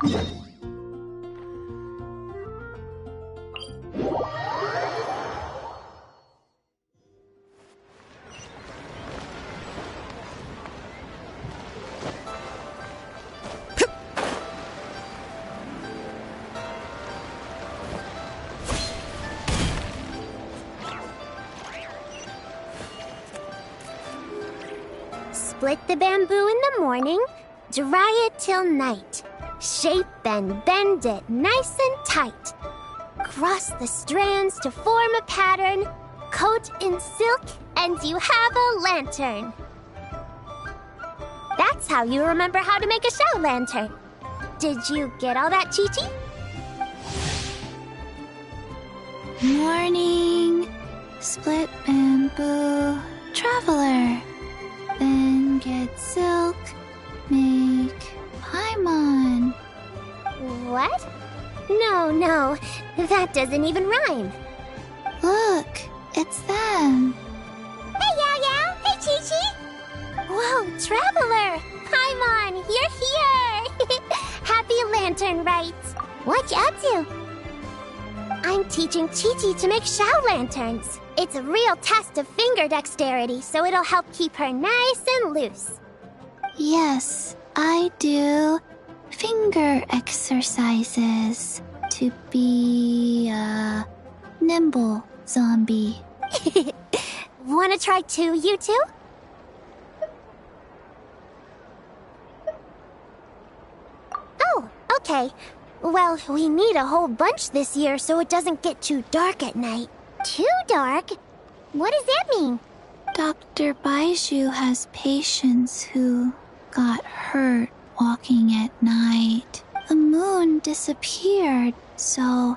Split the bamboo in the morning, dry it till night. Shape and bend it nice and tight. Cross the strands to form a pattern, coat in silk, and you have a lantern. That's how you remember how to make a shell lantern. Did you get all that, Chi-Chi? Morning, split bamboo, traveler. Then get silk, make paimon. What? No, that doesn't even rhyme. Look, it's them. Hey, Yao Yao! Hey, Chi-Chi! Whoa, Traveler! Paimon, you're here! Happy Lantern Rites! What you up to? I'm teaching Chi-Chi to make shell lanterns. It's a real test of finger dexterity, so it'll help keep her nice and loose. Yes, I do finger exercises to be a nimble zombie. Wanna try too, you two? Oh, okay. Well, we need a whole bunch this year so it doesn't get too dark at night. Too dark? What does that mean? Dr. Baiju has patients who got hurt walking at night. The moon disappeared, so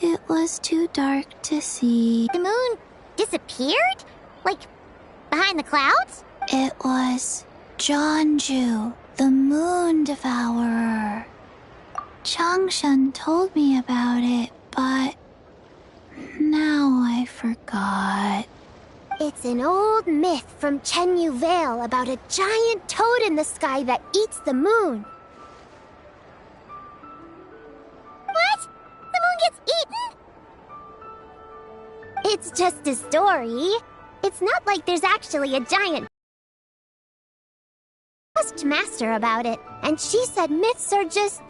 it was too dark to see. The moon disappeared? Like, behind the clouds? It was Jeonju, the moon devourer. Changshan told me about it, but now I forgot. It's an old myth from Chenyu Vale about a giant toad in the sky that eats the moon. What? The moon gets eaten? It's just a story. It's not like there's actually a giant. I asked Master about it, and she said myths are just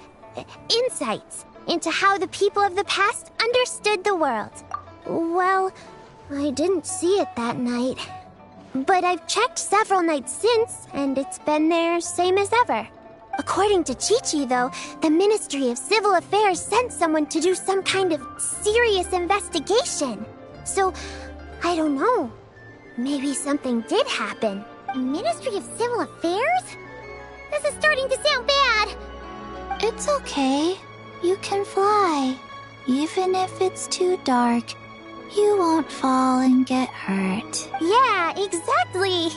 insights into how the people of the past understood the world. Well, I didn't see it that night. But I've checked several nights since, and it's been there same as ever. According to Chi-Chi, though, the Ministry of Civil Affairs sent someone to do some kind of serious investigation. So, I don't know. Maybe something did happen. Ministry of Civil Affairs? This is starting to sound bad. It's okay. You can fly. Even if it's too dark, you won't fall and get hurt. Yeah, exactly.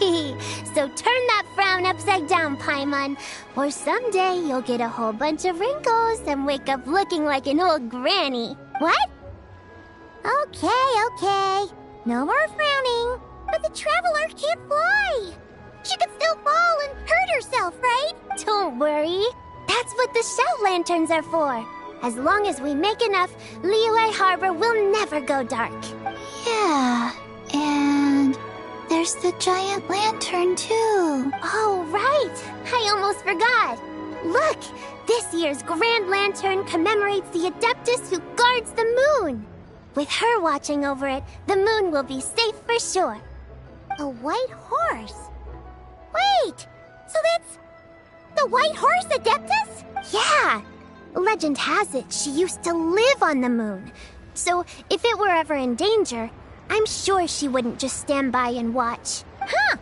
So turn that frown upside down, Paimon. Or someday you'll get a whole bunch of wrinkles and wake up looking like an old granny. What? Okay. No more frowning. But the Traveler can't fly. She could still fall and hurt herself, right? Don't worry. That's what the shell lanterns are for. As long as we make enough, Liyue Harbor will never go dark. Yeah, and there's the giant lantern too. Oh, right. I almost forgot. Look, this year's Grand Lantern commemorates the Adeptus who guards the moon. With her watching over it, the moon will be safe for sure. A white horse? Wait, so that's the White Horse Adeptus? Yeah. Legend has it she used to live on the moon. So if it were ever in danger, I'm sure she wouldn't just stand by and watch. Huh.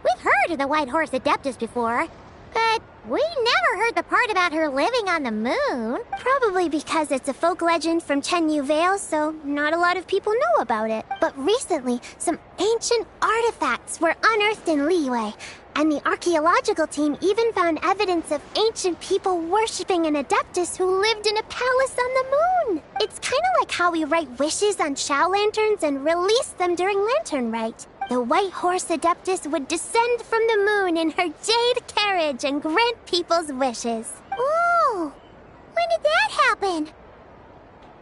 We've heard of the White Horse Adeptus before, but we never heard the part about her living on the moon. Probably because it's a folk legend from Chenyu Vale, so not a lot of people know about it. But recently, some ancient artifacts were unearthed in Liyue, and the archaeological team even found evidence of ancient people worshipping an Adeptus who lived in a palace on the moon. It's kind of like how we write wishes on shell lanterns and release them during Lantern Rite. The White Horse Adeptus would descend from the moon in her jade carriage and grant people's wishes. Ooh, happen?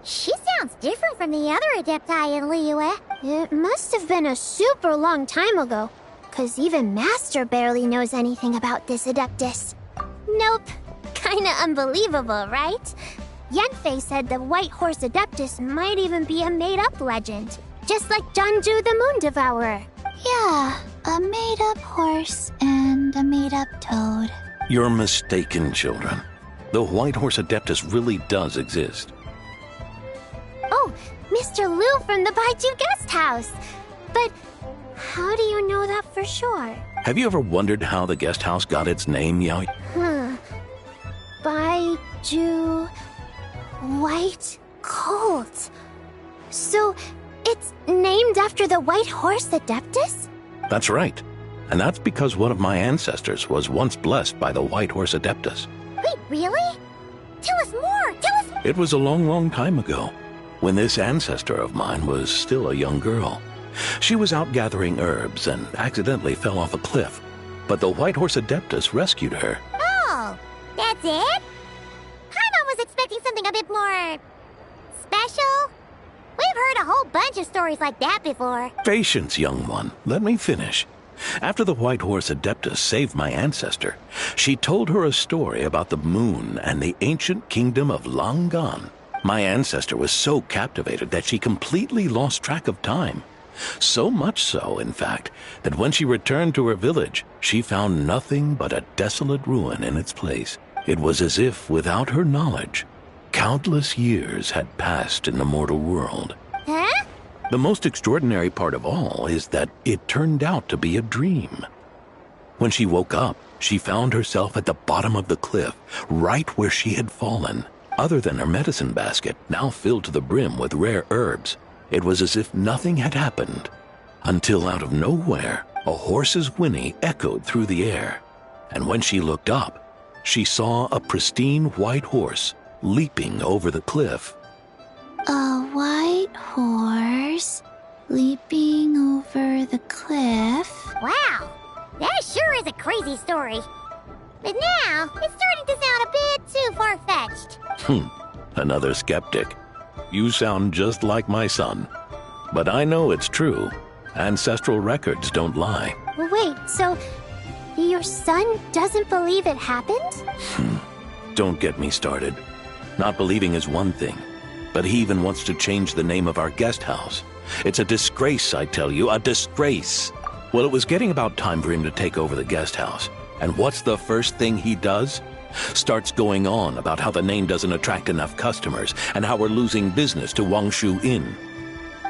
She sounds different from the other Adepti in Liyue. It must have been a super long time ago, 'cause even Master barely knows anything about this Adeptus. Nope. Kinda unbelievable, right? Yanfei said the White Horse Adeptus might even be a made-up legend, just like Janju the Moon Devourer. Yeah, a made-up horse and a made-up toad. You're mistaken, children. The White Horse Adeptus really does exist. Oh, Mr. Liu from the Baiju Guest House. But how do you know that for sure? Have you ever wondered how the guest house got its name, Yao? Baiju... White Colt. So, it's named after the White Horse Adeptus? That's right. And that's because one of my ancestors was once blessed by the White Horse Adeptus. Wait, really? Tell us more! Tell us more! It was a long, long time ago, when this ancestor of mine was still a young girl. She was out gathering herbs and accidentally fell off a cliff, but the White Horse Adeptus rescued her. Oh, that's it? Paimon was expecting something a bit more... special? We've heard a whole bunch of stories like that before. Patience, young one. Let me finish. After the White Horse Adeptus saved my ancestor, she told her a story about the moon and the ancient kingdom of Langan. My ancestor was so captivated that she completely lost track of time. So much so, in fact, that when she returned to her village, she found nothing but a desolate ruin in its place. It was as if, without her knowledge, countless years had passed in the mortal world. Huh? The most extraordinary part of all is that it turned out to be a dream. When she woke up, she found herself at the bottom of the cliff, right where she had fallen. Other than her medicine basket, now filled to the brim with rare herbs, it was as if nothing had happened. Until out of nowhere, a horse's whinny echoed through the air. And when she looked up, she saw a pristine white horse leaping over the cliff. A white horse leaping over the cliff. Wow, that sure is a crazy story. But now, it's starting to sound a bit too far-fetched. Another skeptic. You sound just like my son. But I know it's true. Ancestral records don't lie. Wait, so your son doesn't believe it happened? Don't get me started. Not believing is one thing, but he even wants to change the name of our guest house. It's a disgrace, I tell you, a disgrace. Well, it was getting about time for him to take over the guest house. And what's the first thing he does? Starts going on about how the name doesn't attract enough customers and how we're losing business to Wangshu Inn.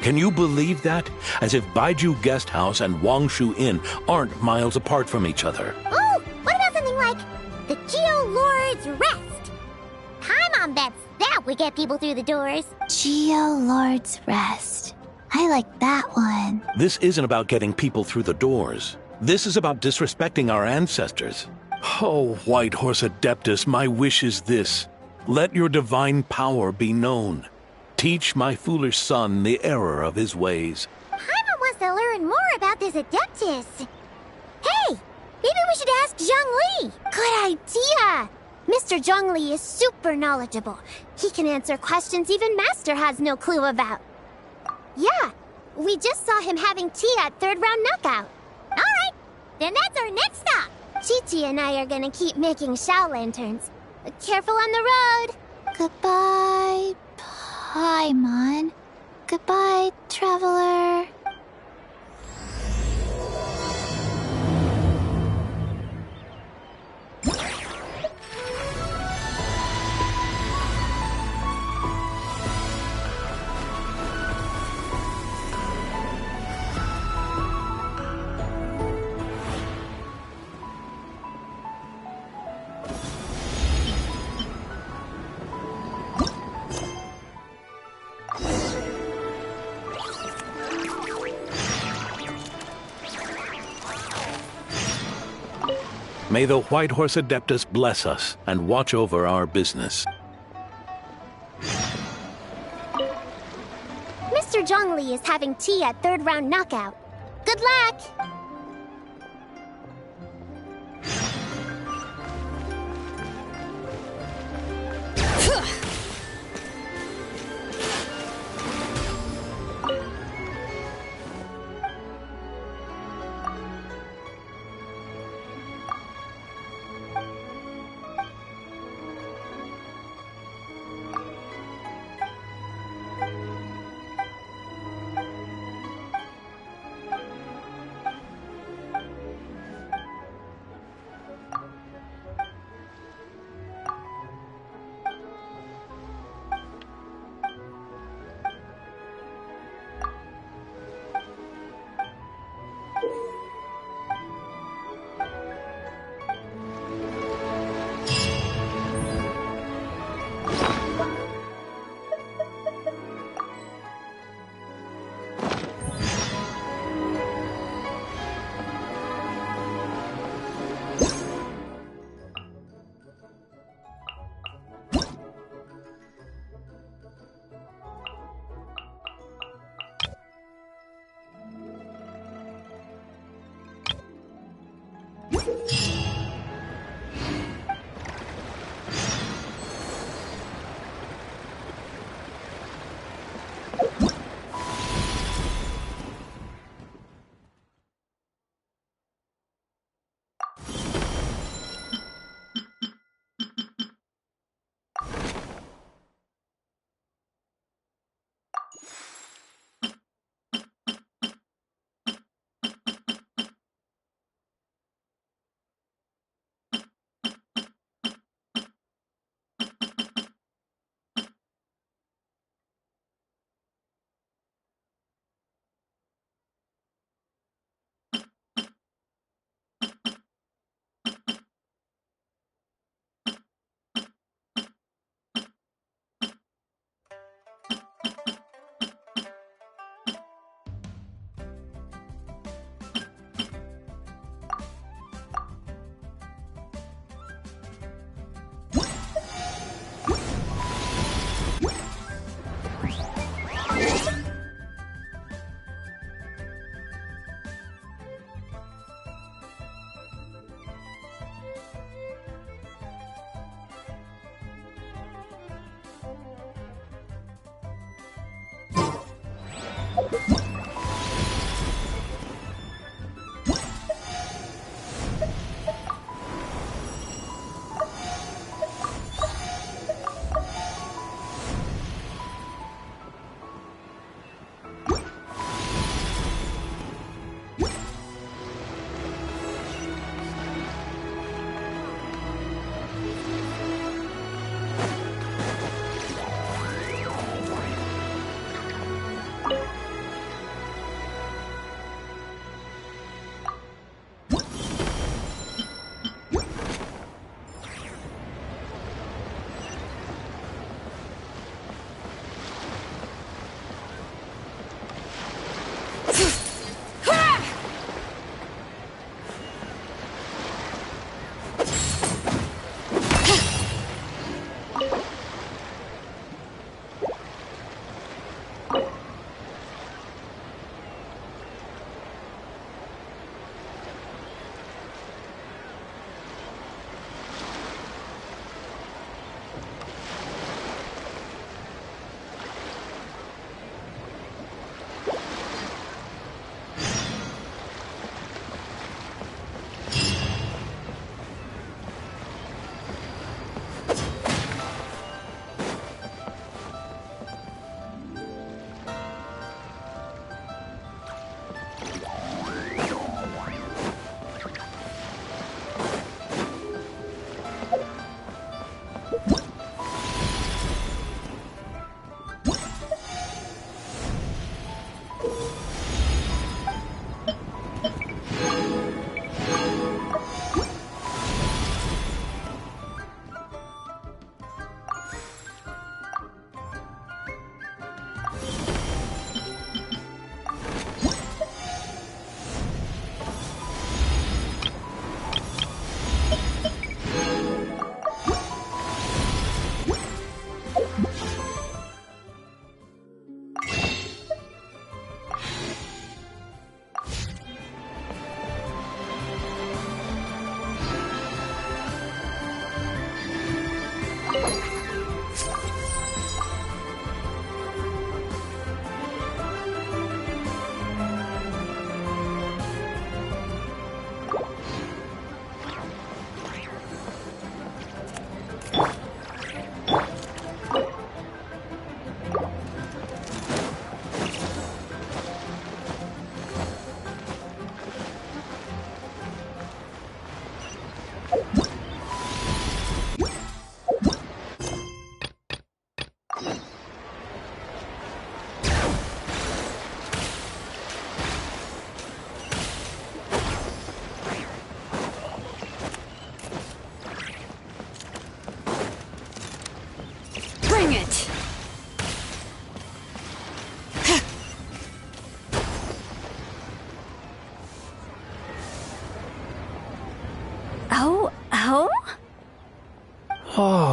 Can you believe that? As if Baiju Guest House and Wangshu Inn aren't miles apart from each other. Oh, what about something like the Geo Lord's Rest? Paimon bets that would get people through the doors. Geo Lord's Rest. I like that one. This isn't about getting people through the doors. This is about disrespecting our ancestors. Oh, White Horse Adeptus, my wish is this. Let your divine power be known. Teach my foolish son the error of his ways. Paimon wants to learn more about this Adeptus. Hey, maybe we should ask Zhang Li. Good idea. Mr. Zhang Li is super knowledgeable. He can answer questions even Master has no clue about. Yeah, we just saw him having tea at third round knockout. All right, then that's our next stop. Chi-Chi and I are gonna keep making Shao lanterns. Careful on the road. Goodbye, Paimon. Goodbye, traveler. May the White Horse Adeptus bless us and watch over our business. Mr. Zhang Li is having tea at third round knockout. Good luck!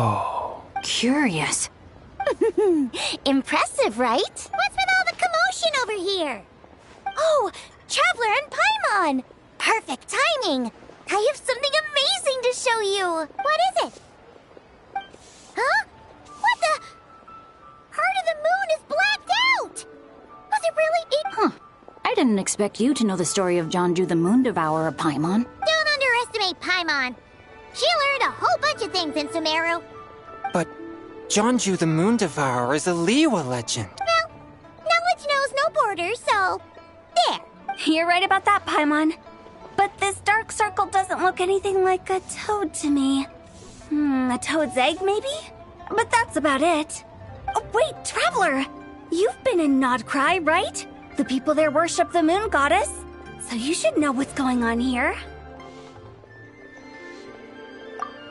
Oh. Curious. Impressive, right? What's with all the commotion over here? Oh, Traveler and Paimon! Perfect timing! I have something amazing to show you! What is it? Huh? What the? Part of the moon is blacked out! Was it really it? Huh. I didn't expect you to know the story of Jonju the Moon Devourer, Paimon. Don't underestimate Paimon. She learned a whole bunch of things in Sumeru. But Jonju the Moon Devourer is a Liyue legend. Well, knowledge knows no borders, so there. You're right about that, Paimon. But this dark circle doesn't look anything like a toad to me. A toad's egg, maybe? But that's about it. Oh, wait, Traveler! You've been in Nodcry, right? The people there worship the moon goddess. So you should know what's going on here.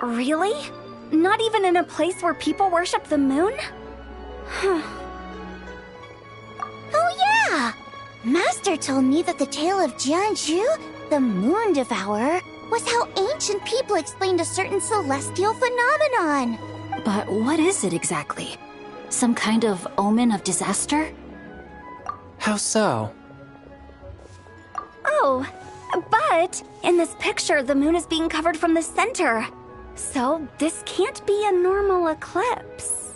Really? Not even in a place where people worship the moon? Oh yeah! Master told me that the tale of Jianzhu, the Moon Devourer, was how ancient people explained a certain celestial phenomenon. But what is it exactly? Some kind of omen of disaster? How so? Oh, but in this picture, the moon is being covered from the center. So this can't be a normal eclipse.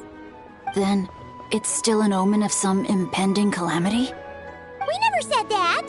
Then it's still an omen of some impending calamity? We never said that!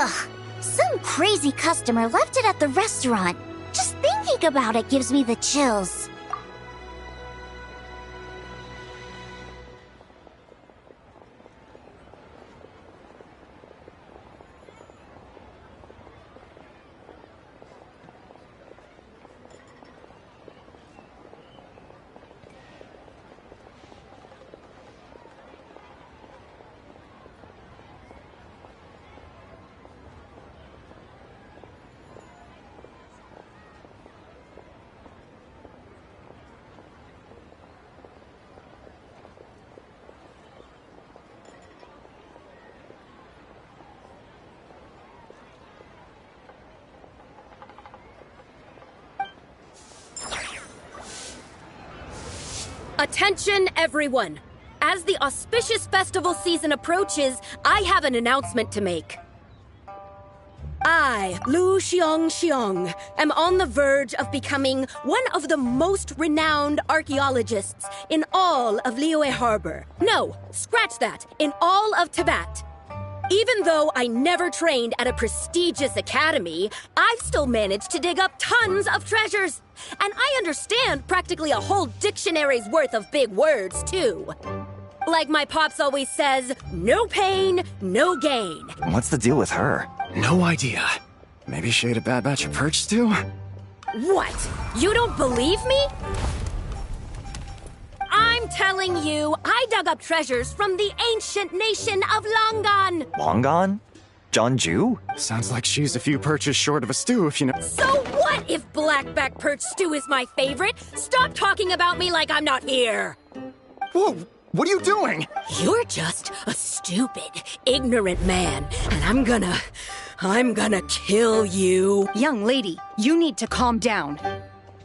Ugh, some crazy customer left it at the restaurant. Just thinking about it gives me the chills. Attention, everyone! As the auspicious festival season approaches, I have an announcement to make. I, Lu Xiong, am on the verge of becoming one of the most renowned archaeologists in all of Liyue Harbor. No, scratch that, in all of Tibet. Even though I never trained at a prestigious academy, I've still managed to dig up tons of treasures. And I understand practically a whole dictionary's worth of big words, too. Like my pops always says, no pain, no gain. What's the deal with her? No idea. Maybe she ate a bad batch of perch stew? What? You don't believe me? I'm telling you, I dug up treasures from the ancient nation of Longan. Longan? Jeonju? Sounds like she's a few perches short of a stew, if you know. So what if blackback perch stew is my favorite? Stop talking about me like I'm not here. Whoa! What are you doing? You're just a stupid, ignorant man, and I'm gonna kill you. Young lady, you need to calm down.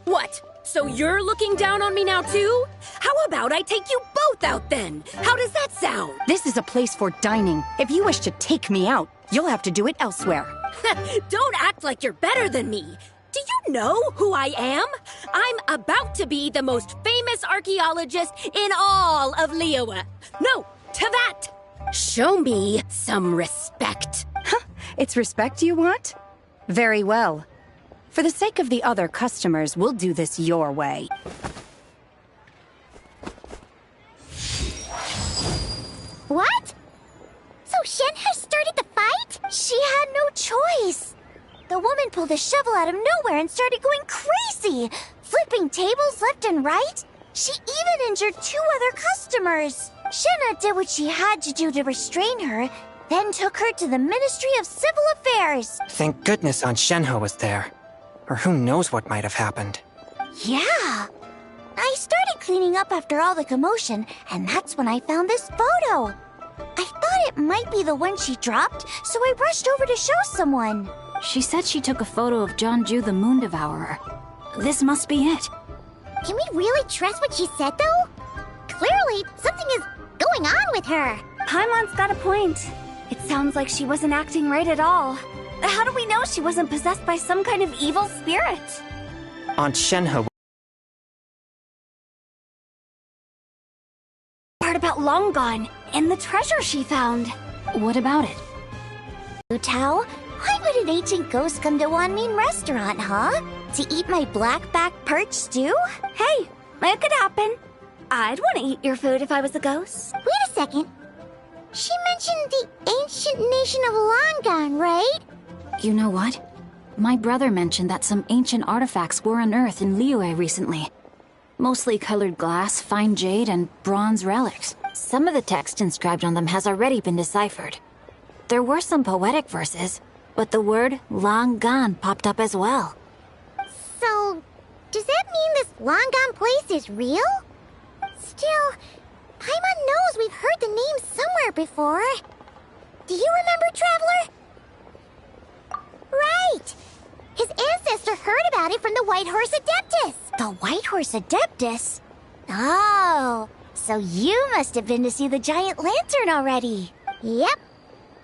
What? So you're looking down on me now too? How about I take you both out then? How does that sound? This is a place for dining. If you wish to take me out, you'll have to do it elsewhere. Don't act like you're better than me. Do you know who I am? I'm about to be the most famous archaeologist in all of Liyue. No, Tibet. Show me some respect. It's respect you want? Very well. For the sake of the other customers, we'll do this your way. What? So Shen has started the fight? She had no choice. The woman pulled a shovel out of nowhere and started going crazy, flipping tables left and right. She even injured 2 other customers. Shenna did what she had to do to restrain her, then took her to the Ministry of Civil Affairs. Thank goodness Aunt Shenhe was there. Or who knows what might have happened. Yeah. I started cleaning up after all the commotion, and that's when I found this photo. I thought it might be the one she dropped, so I rushed over to show someone. She said she took a photo of Jeonju the Moon Devourer. This must be it. Can we really trust what she said, though? Clearly, something is going on with her. Paimon's got a point. It sounds like she wasn't acting right at all. How do we know she wasn't possessed by some kind of evil spirit? Aunt Shenhe. Part about Long Gone and the treasure she found. What about it? Tao, why would an ancient ghost come to Wanmin restaurant, huh? To eat my blackback perch stew? Hey, it could happen. I'd want to eat your food if I was a ghost. Wait a second. She mentioned the ancient nation of Longan, right? You know what? My brother mentioned that some ancient artifacts were unearthed in Liyue recently. Mostly colored glass, fine jade, and bronze relics. Some of the text inscribed on them has already been deciphered. There were some poetic verses, but the word long gone popped up as well. So, does that mean this long gone place is real? Still, Paimon knows we've heard the name somewhere before. Do you remember, Traveler? Right! His ancestor heard about it from the White Horse Adeptus. The White Horse Adeptus? Oh, so you must have been to see the giant lantern already. Yep.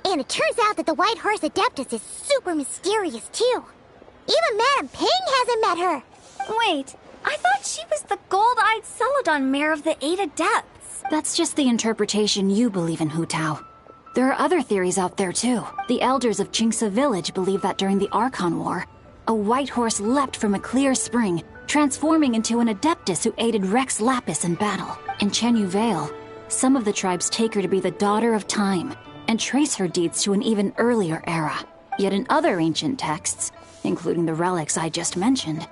And it turns out that the White Horse Adeptus is super mysterious, too. Even Madame Ping hasn't met her. Wait, I thought she was the gold-eyed Celadon mare of the 8 Adepts. That's just the interpretation you believe in, Hu Tao. There are other theories out there too. The elders of Chingsa village believe that during the Archon War, a white horse leapt from a clear spring, transforming into an Adeptus who aided Rex Lapis in battle. In Chenyu Vale, some of the tribes take her to be the daughter of time, and trace her deeds to an even earlier era. Yet in other ancient texts, including the relics I just mentioned,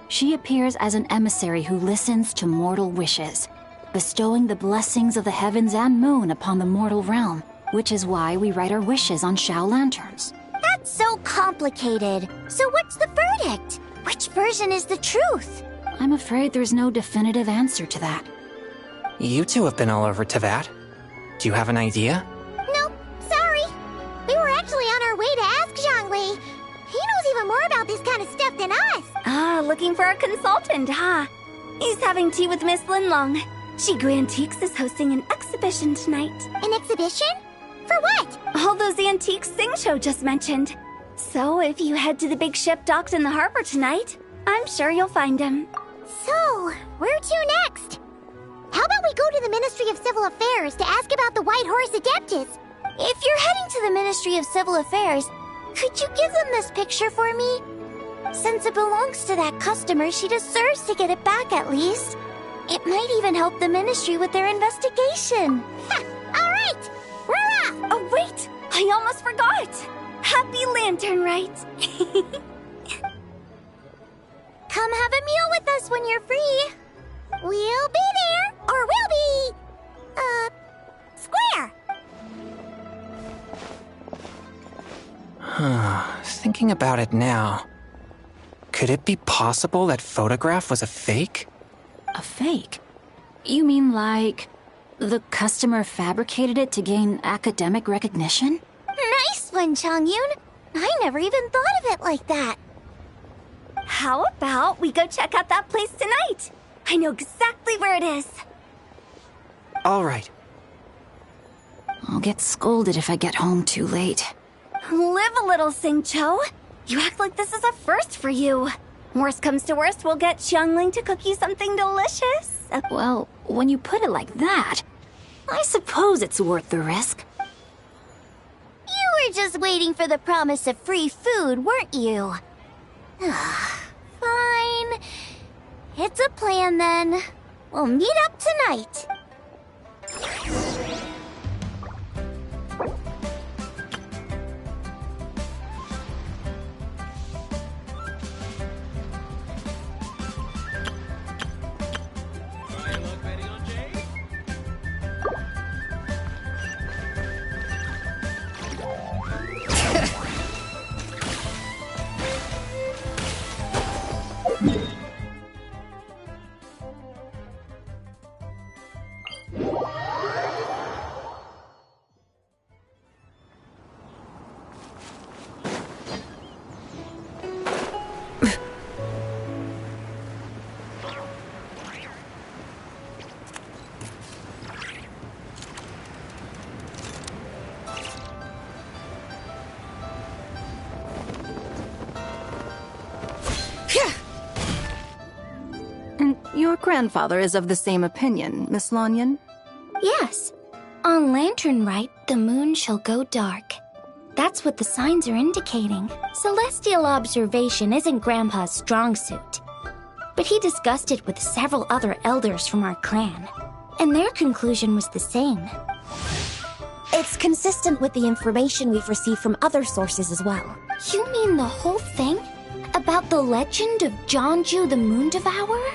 she appears as an emissary who listens to mortal wishes, bestowing the blessings of the heavens and moon upon the mortal realm, which is why we write our wishes on Shao lanterns. That's so complicated. So what's the verdict? Which version is the truth? I'm afraid there's no definitive answer to that. You two have been all over Tevat. Do you have an idea? Nope, sorry. We were actually on our way to ask Zhongli. He knows even more about this kind of stuff than us. Ah, looking for a consultant, huh? He's having tea with Miss Linlong. Shigu Antiques is hosting an exhibition tonight. An exhibition? For what? All those antiques Sing just mentioned. So if you head to the big ship docked in the harbor tonight, I'm sure you'll find him. So, where to next? How about we go to the Ministry of Civil Affairs to ask about the White Horse Adeptus? If you're heading to the Ministry of Civil Affairs, could you give them this picture for me? Since it belongs to that customer, she deserves to get it back at least. It might even help the Ministry with their investigation. Ha! All right! We're off! Oh, wait! I almost forgot! Happy Lantern Rite! Come have a meal with us when you're free. We'll be there, or we'll be... square. Thinking about it now, could it be possible that photograph was a fake? A fake? You mean like the customer fabricated it to gain academic recognition? Nice one, Changyun. I never even thought of it like that. How about we go check out that place tonight? I know exactly where it is. All right. I'll get scolded if I get home too late. Live a little, Sing-Cho. You act like this is a first for you. Worst comes to worst, we'll get Xiangling to cook you something delicious. Well, when you put it like that, I suppose it's worth the risk. You were just waiting for the promise of free food, weren't you? Fine. It's a plan then. We'll meet up tonight. And your grandfather is of the same opinion, Miss Lanyan? Yes. On Lantern Rite, the moon shall go dark. That's what the signs are indicating. Celestial observation isn't Grandpa's strong suit. But he discussed it with several other elders from our clan, and their conclusion was the same. It's consistent with the information we've received from other sources as well. You mean the whole thing? About the legend of Jonju the Moon Devourer?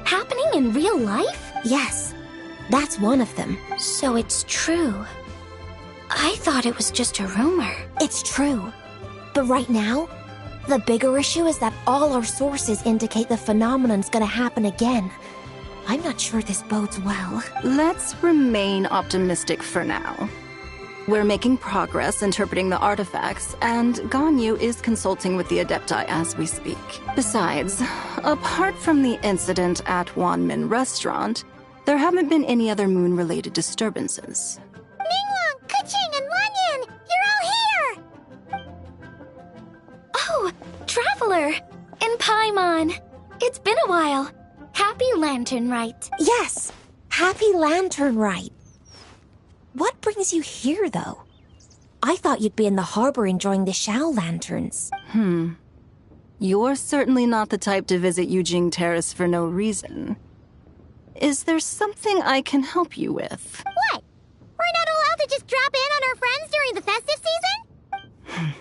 Happening in real life? Yes, that's one of them. So it's true. I thought it was just a rumor. It's true. But right now, the bigger issue is that all our sources indicate the phenomenon's gonna happen again. I'm not sure this bodes well. Let's remain optimistic for now. We're making progress interpreting the artifacts, and Ganyu is consulting with the Adepti as we speak. Besides, apart from the incident at Wanmin Restaurant, there haven't been any other moon-related disturbances. Ningguang, Keqing, and Wanyan, you're all here! Oh, Traveler! And Paimon. It's been a while. Happy Lantern Rite. Yes, happy Lantern Rite. What brings you here, though? I thought you'd be in the harbor enjoying the Shao lanterns. You're certainly not the type to visit Yujing Terrace for no reason. Is there something I can help you with? What? We're not allowed to just drop in on our friends during the festive season?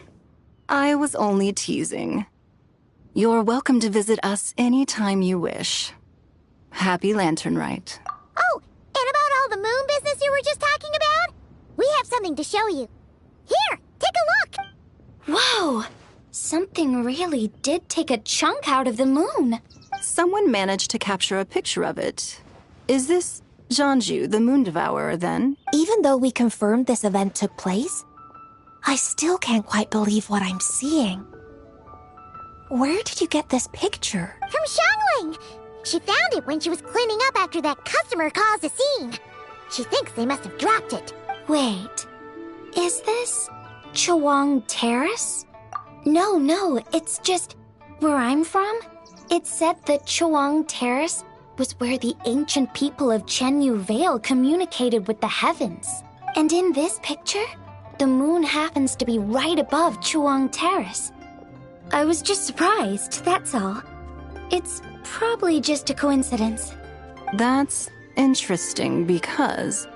I was only teasing. You're welcome to visit us anytime you wish. Happy Lantern Rite. Oh, and about all the moon business you were just talking about? We have something to show you. Here, take a look! Whoa! Something really did take a chunk out of the moon. Someone managed to capture a picture of it. Is this Zhanju, the Moon Devourer, then? Even though we confirmed this event took place, I still can't quite believe what I'm seeing. Where did you get this picture? From Xiangling! She found it when she was cleaning up after that customer caused a scene. She thinks they must have dropped it. Wait, is this Chawang Terrace? No, it's just where I'm from. It said that Chawang Terrace was where the ancient people of Chenyu Vale communicated with the heavens. And in this picture, the moon happens to be right above Chawang Terrace. I was just surprised, that's all. It's probably just a coincidence. That's interesting because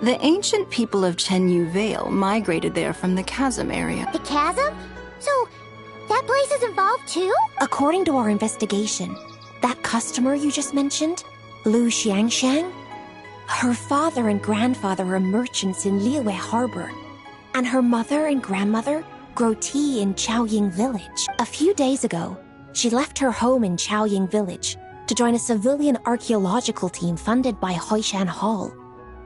the ancient people of Chenyu Vale migrated there from the chasm area. The chasm? So, that place is involved too? According to our investigation, that customer you just mentioned, Lu Xiangxiang, her father and grandfather are merchants in Liyue Harbor, and her mother and grandmother grow tea in Chaoying Village. A few days ago, she left her home in Chaoying Village to join a civilian archaeological team funded by Hoishan Hall,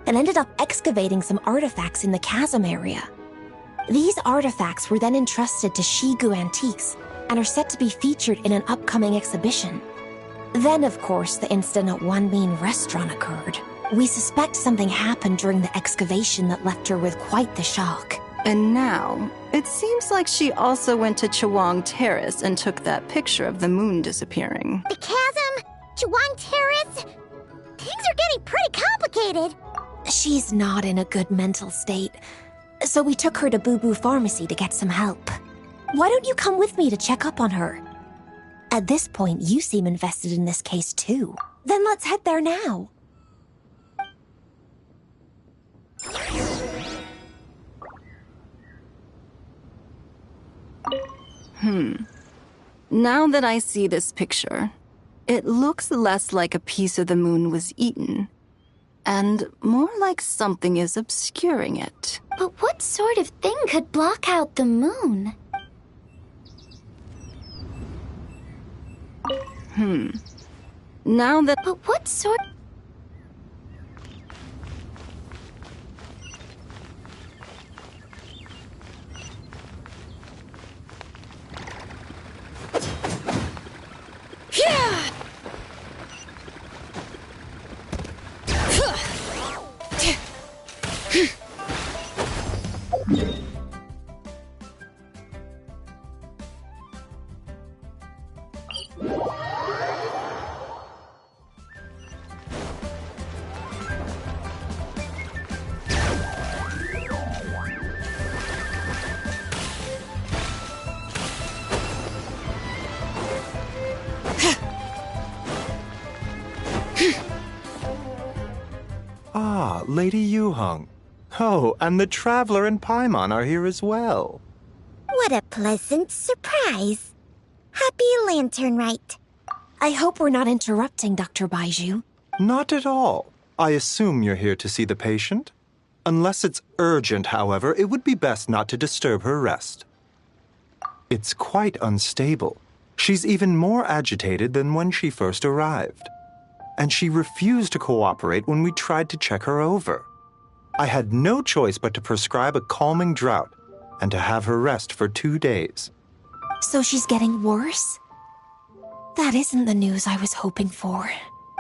and ended up excavating some artifacts in the chasm area. These artifacts were then entrusted to Shigu Antiques and are set to be featured in an upcoming exhibition. Then, of course, the incident at One Mean Restaurant occurred. We suspect something happened during the excavation that left her with quite the shock. And now, it seems like she also went to Chawang Terrace and took that picture of the moon disappearing. The chasm? Chawang Terrace? Things are getting pretty complicated. She's not in a good mental state, so we took her to Boo Boo Pharmacy to get some help. Why don't you come with me to check up on her? At this point, you seem invested in this case too. Then let's head there now. Now that I see this picture, it looks less like a piece of the moon was eaten, and more like something is obscuring it. But what sort of thing could block out the moon? Now that... But what sort... Ah, Lady Yuheng. Oh, and the Traveler and Paimon are here as well. What a pleasant surprise. Happy Lantern Rite. I hope we're not interrupting, Dr. Baiju. Not at all. I assume you're here to see the patient? Unless it's urgent, however, it would be best not to disturb her rest. It's quite unstable. She's even more agitated than when she first arrived. And she refused to cooperate when we tried to check her over. I had no choice but to prescribe a calming draught and to have her rest for 2 days. So she's getting worse? That isn't the news I was hoping for.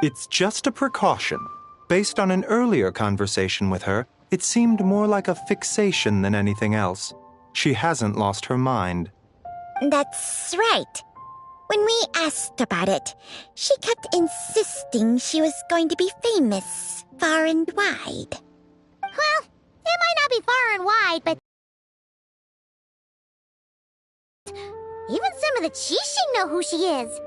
It's just a precaution. Based on an earlier conversation with her, it seemed more like a fixation than anything else. She hasn't lost her mind. That's right. When we asked about it, she kept insisting she was going to be famous far and wide. Well, it might not be far and wide, but Even some of the Qixing know who she is.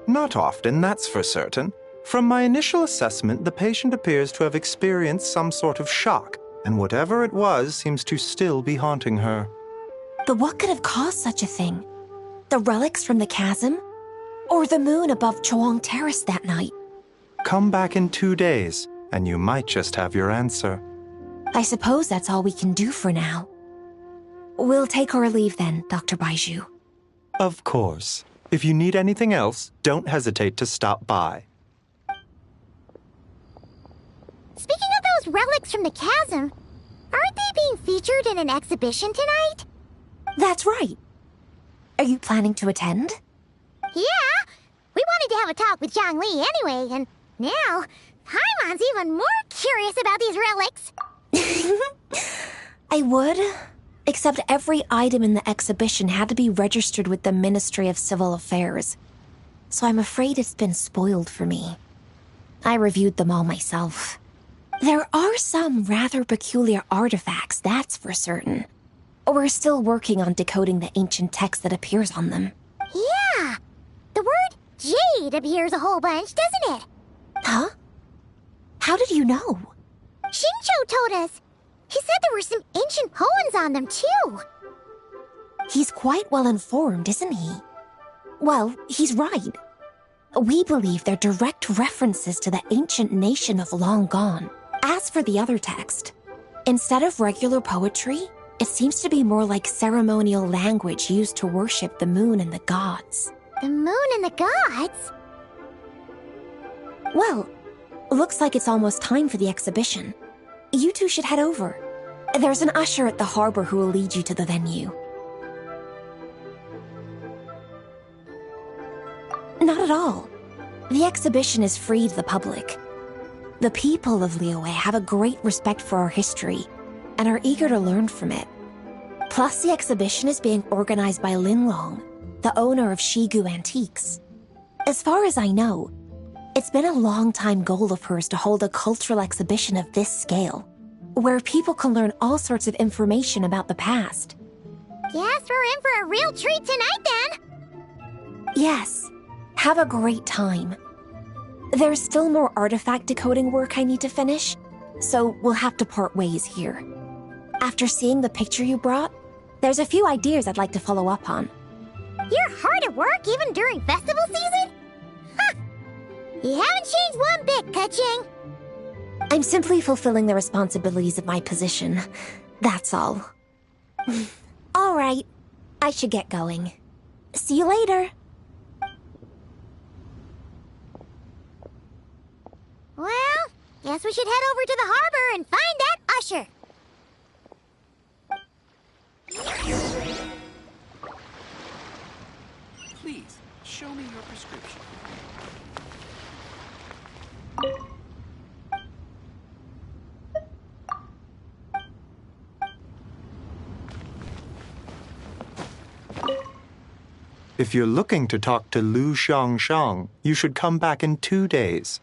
Not often, that's for certain. From my initial assessment, the patient appears to have experienced some sort of shock, and whatever it was seems to still be haunting her. But what could have caused such a thing? The relics from the chasm? Or the moon above Choang Terrace that night? Come back in 2 days, and you might just have your answer. I suppose that's all we can do for now. We'll take our leave then, Dr. Baiju. Of course. If you need anything else, don't hesitate to stop by. Speaking of those relics from the chasm, aren't they being featured in an exhibition tonight? That's right. Are you planning to attend? Yeah! We wanted to have a talk with Zhang Li anyway, and now Paimon's even more curious about these relics. I would, except every item in the exhibition had to be registered with the Ministry of Civil Affairs. So I'm afraid it's been spoiled for me. I reviewed them all myself. There are some rather peculiar artifacts, that's for certain. We're still working on decoding the ancient text that appears on them. Yeah! The word jade appears a whole bunch, doesn't it? Huh? How did you know? Xingqiu told us. He said there were some ancient poems on them, too. He's quite well informed, isn't he? Well, he's right. We believe they're direct references to the ancient nation of long gone. As for the other text, instead of regular poetry, it seems to be more like ceremonial language used to worship the moon and the gods. The moon and the gods? Well, looks like it's almost time for the exhibition. You two should head over. There's an usher at the harbor who will lead you to the venue. Not at all. The exhibition is free to the public. The people of Liyue have a great respect for our history and are eager to learn from it. Plus, the exhibition is being organized by Linlong, the owner of Shigu Antiques. As far as I know, it's been a long-time goal of hers to hold a cultural exhibition of this scale, where people can learn all sorts of information about the past. Guess we're in for a real treat tonight, then. Yes. Have a great time. There's still more artifact decoding work I need to finish, so we'll have to part ways here. After seeing the picture you brought, there's a few ideas I'd like to follow up on. You're hard at work even during festival season? Huh! You haven't changed one bit, Keqing. I'm simply fulfilling the responsibilities of my position. That's all. All right. I should get going. See you later. Well, guess we should head over to the harbor and find that usher. Please, show me your prescription. If you're looking to talk to Lu Xiangshang, you should come back in 2 days.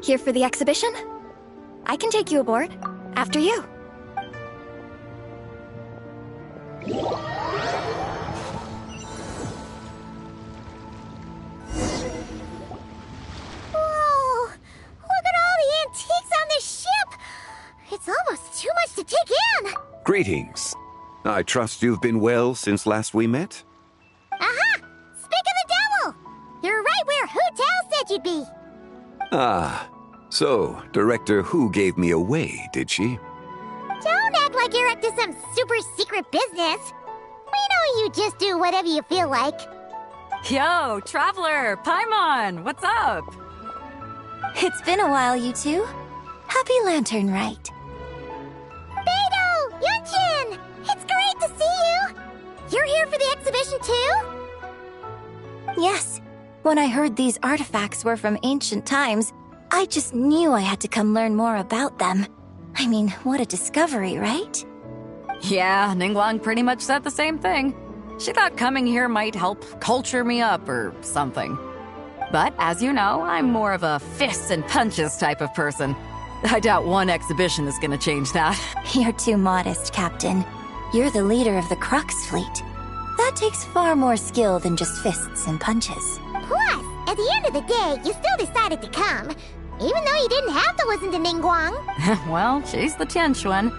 Here for the exhibition? I can take you aboard. After you. Whoa! Look at all the antiques on this ship! It's almost too much to take in! Greetings. I trust you've been well since last we met? Aha! Speak of the devil! You're right where Hu Tao said you'd be! Ah, so Director Hu gave me away, did she? Don't act like you're up to some super secret business. We know you just do whatever you feel like. Yo, Traveler, Paimon, what's up? It's been a while, you two. Happy Lantern Rite. Beidou! Yunchin! It's great to see you! You're here for the exhibition too? Yes. When I heard these artifacts were from ancient times, I just knew I had to come learn more about them. I mean, what a discovery, right? Yeah, Ningguang pretty much said the same thing. She thought coming here might help culture me up or something. But as you know, I'm more of a fists and punches type of person. I doubt one exhibition is gonna change that. You're too modest, Captain. You're the leader of the Crux fleet. That takes far more skill than just fists and punches. Plus, at the end of the day, you still decided to come, even though you didn't have to listen to Ningguang. Well, she's the Tianquan.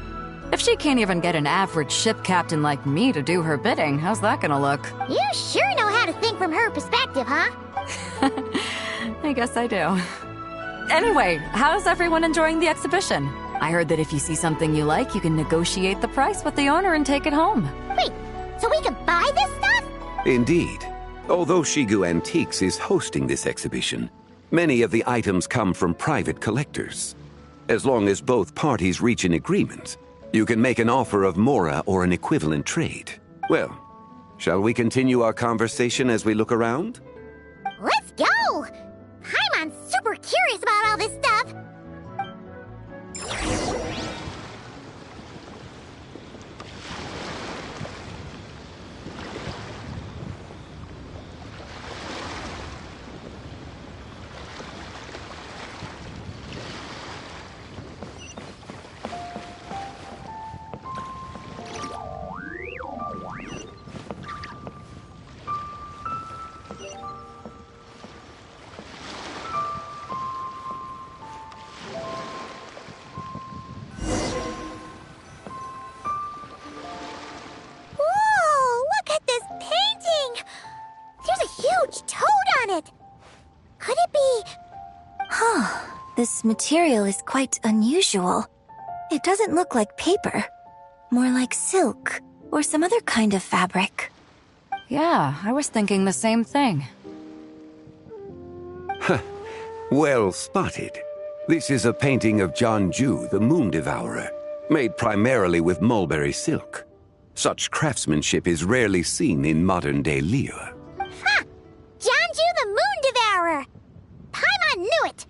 If she can't even get an average ship captain like me to do her bidding, how's that gonna look? You sure know how to think from her perspective, huh? I guess I do. Anyway, how's everyone enjoying the exhibition? I heard that if you see something you like, you can negotiate the price with the owner and take it home. Wait, so we can buy this stuff? Indeed. Although Shigu Antiques is hosting this exhibition, many of the items come from private collectors. As long as both parties reach an agreement, you can make an offer of mora or an equivalent trade. Well, shall we continue our conversation as we look around? Let's go! Paimon's super curious about all this stuff. This material is quite unusual. It doesn't look like paper. More like silk, or some other kind of fabric. Yeah, I was thinking the same thing. Well spotted. This is a painting of Jianju, the Moon Devourer, made primarily with mulberry silk. Such craftsmanship is rarely seen in modern-day Liyue. Ha! Jianju the Moon Devourer! Paimon knew it!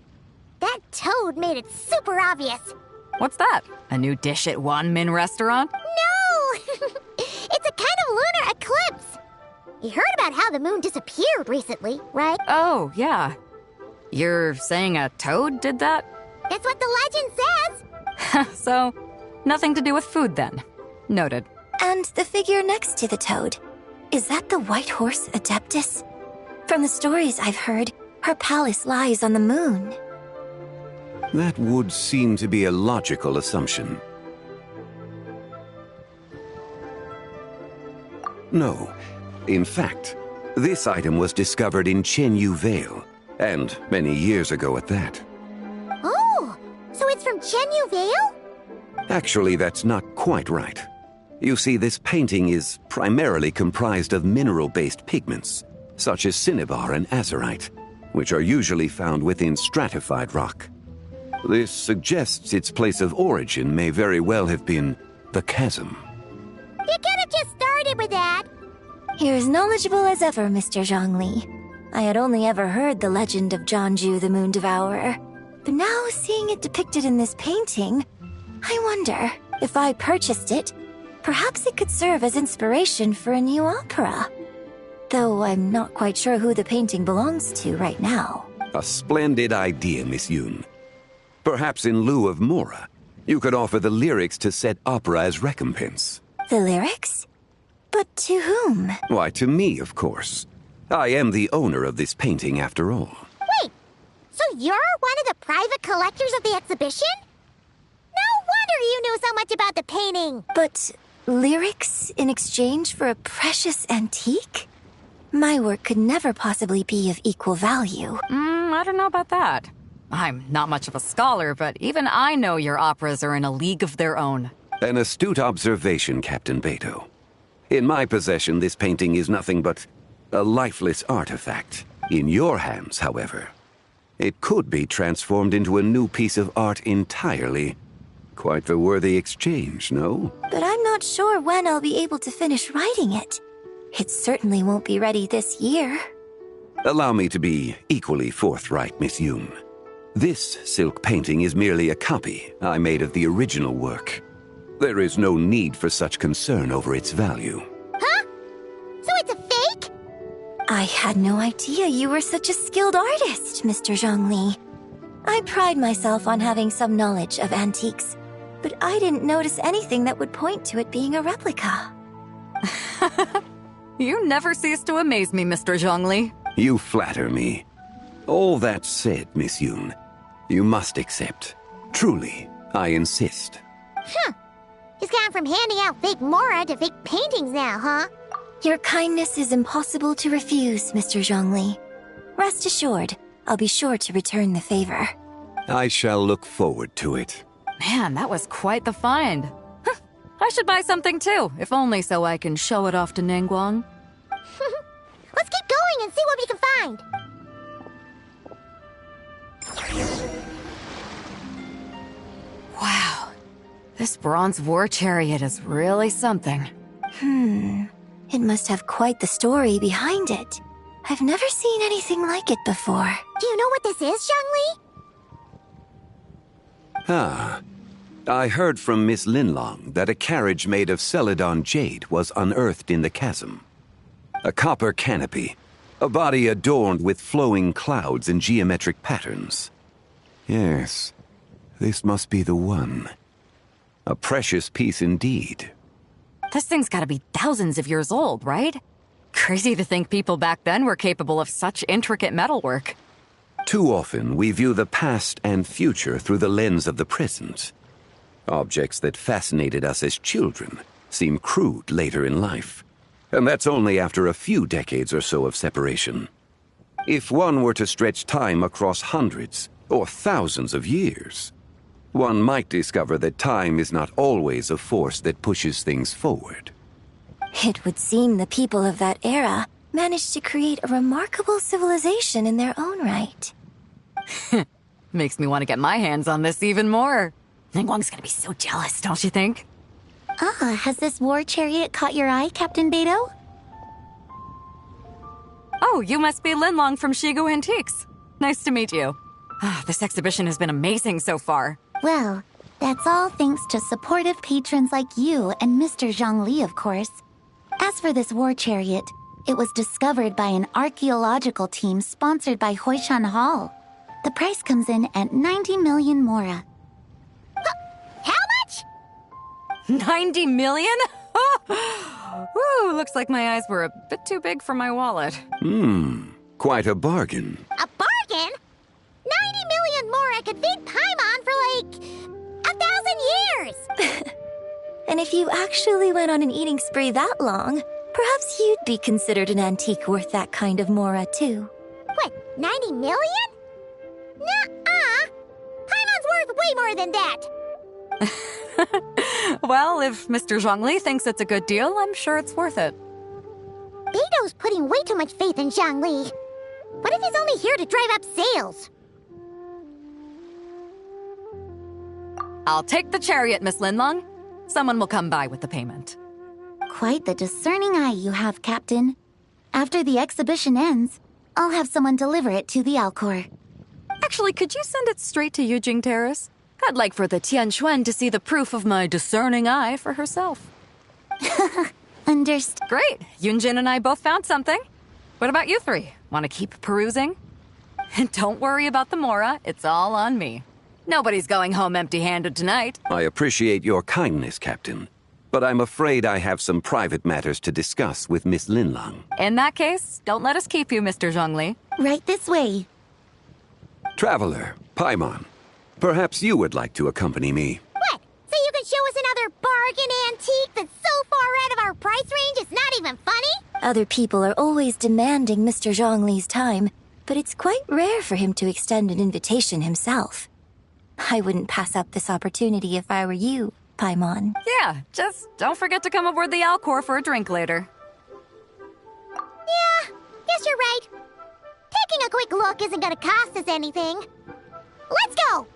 That toad made it super obvious. What's that? A new dish at Wanmin restaurant? No! It's a kind of lunar eclipse. You heard about how the moon disappeared recently, right? Oh, yeah. You're saying a toad did that? That's what the legend says. So, nothing to do with food then. Noted. And the figure next to the toad. Is that the white horse Adeptus? From the stories I've heard, her palace lies on the moon. That would seem to be a logical assumption. No. In fact, this item was discovered in Chenyu Vale, and many years ago at that. Oh, so it's from Chenyu Vale? Actually, that's not quite right. You see, this painting is primarily comprised of mineral-based pigments, such as cinnabar and azurite, which are usually found within stratified rock. This suggests its place of origin may very well have been the chasm. You could have just started with that. You're as knowledgeable as ever, Mr. Zhongli. I had only ever heard the legend of Jianju the Moon Devourer. But now, seeing it depicted in this painting, I wonder, if I purchased it, perhaps it could serve as inspiration for a new opera. Though I'm not quite sure who the painting belongs to right now. A splendid idea, Miss Yoon. Perhaps in lieu of mora, you could offer the lyrics to said opera as recompense. The lyrics? But to whom? Why, to me, of course. I am the owner of this painting, after all. Wait, so you're one of the private collectors of the exhibition? No wonder you knew so much about the painting. But lyrics in exchange for a precious antique? My work could never possibly be of equal value. I don't know about that. I'm not much of a scholar, but even I know your operas are in a league of their own. An astute observation, Captain Beidou. In my possession, this painting is nothing but a lifeless artifact. In your hands, however, It could be transformed into a new piece of art entirely. Quite a worthy exchange, no? But I'm not sure when I'll be able to finish writing it. It certainly won't be ready this year. Allow me to be equally forthright, Miss Yoon. This silk painting is merely a copy I made of the original work. There is no need for such concern over its value. Huh? So it's a fake? I had no idea you were such a skilled artist, Mr. Zhongli. I pride myself on having some knowledge of antiques, but I didn't notice anything that would point to it being a replica. You never cease to amaze me, Mr. Zhongli. You flatter me. All that said, Miss Yoon, you must accept. Truly, I insist. Huh. He's gone from handing out fake Mora to fake paintings now, huh? Your kindness is impossible to refuse, Mr. Zhongli. Rest assured, I'll be sure to return the favor. I shall look forward to it. Man, that was quite the find. Huh. I should buy something too, if only so I can show it off to Ningguang. Let's keep going and see what we can find. Wow. This bronze war chariot is really something. It must have quite the story behind it. I've never seen anything like it before. Do you know what this is, Zhongli? Ah. I heard from Miss Linlong that a carriage made of Celadon jade was unearthed in the chasm. A copper canopy, a body adorned with flowing clouds and geometric patterns. Yes, this must be the one. A precious piece indeed. This thing's gotta be thousands of years old, right? Crazy to think people back then were capable of such intricate metalwork. Too often, we view the past and future through the lens of the present. Objects that fascinated us as children seem crude later in life. And that's only after a few decades or so of separation. If one were to stretch time across hundreds or thousands of years, one might discover that time is not always a force that pushes things forward. It would seem the people of that era managed to create a remarkable civilization in their own right. Makes me want to get my hands on this even more. Ningguang's gonna be so jealous, don't you think? Has this war chariot caught your eye, Captain Beidou? Oh, you must be Linlong from Shigu Antiques. Nice to meet you. This exhibition has been amazing so far. Well, that's all thanks to supportive patrons like you and Mr. Zhongli, of course. As for this war chariot, it was discovered by an archaeological team sponsored by Hoishan Hall. The price comes in at 90 million Mora. How much? 90 million? Woo, looks like my eyes were a bit too big for my wallet. Quite a bargain. A bargain? 90 million Mora could feed Paimon for like 1,000 years! And if you actually went on an eating spree that long, perhaps you'd be considered an antique worth that kind of Mora, too. What, 90 million? Nuh-uh! Paimon's worth way more than that! Well, if Mr. Zhongli thinks it's a good deal, I'm sure it's worth it. Beidou's putting way too much faith in Zhongli. What if he's only here to drive up sales? I'll take the chariot, Miss Linlong. Someone will come by with the payment. Quite the discerning eye you have, Captain. After the exhibition ends, I'll have someone deliver it to the Alcor. Actually, could you send it straight to Yujing Terrace? I'd like for the Tianquan to see the proof of my discerning eye for herself. Understood. Great. Yunjin and I both found something. What about you three? Want to keep perusing? And don't worry about the Mora. It's all on me. Nobody's going home empty-handed tonight. I appreciate your kindness, Captain. But I'm afraid I have some private matters to discuss with Miss Linlong. In that case, don't let us keep you, Mr. Zhongli. Right this way. Traveler, Paimon, perhaps you would like to accompany me. What? So you can show us another bargain antique that's so far out of our price range it's not even funny? Other people are always demanding Mr. Zhongli's time, but it's quite rare for him to extend an invitation himself. I wouldn't pass up this opportunity if I were you, Paimon. Yeah, just don't forget to come aboard the Alcor for a drink later. Yeah, guess you're right. Taking a quick look isn't gonna cost us anything. Let's go!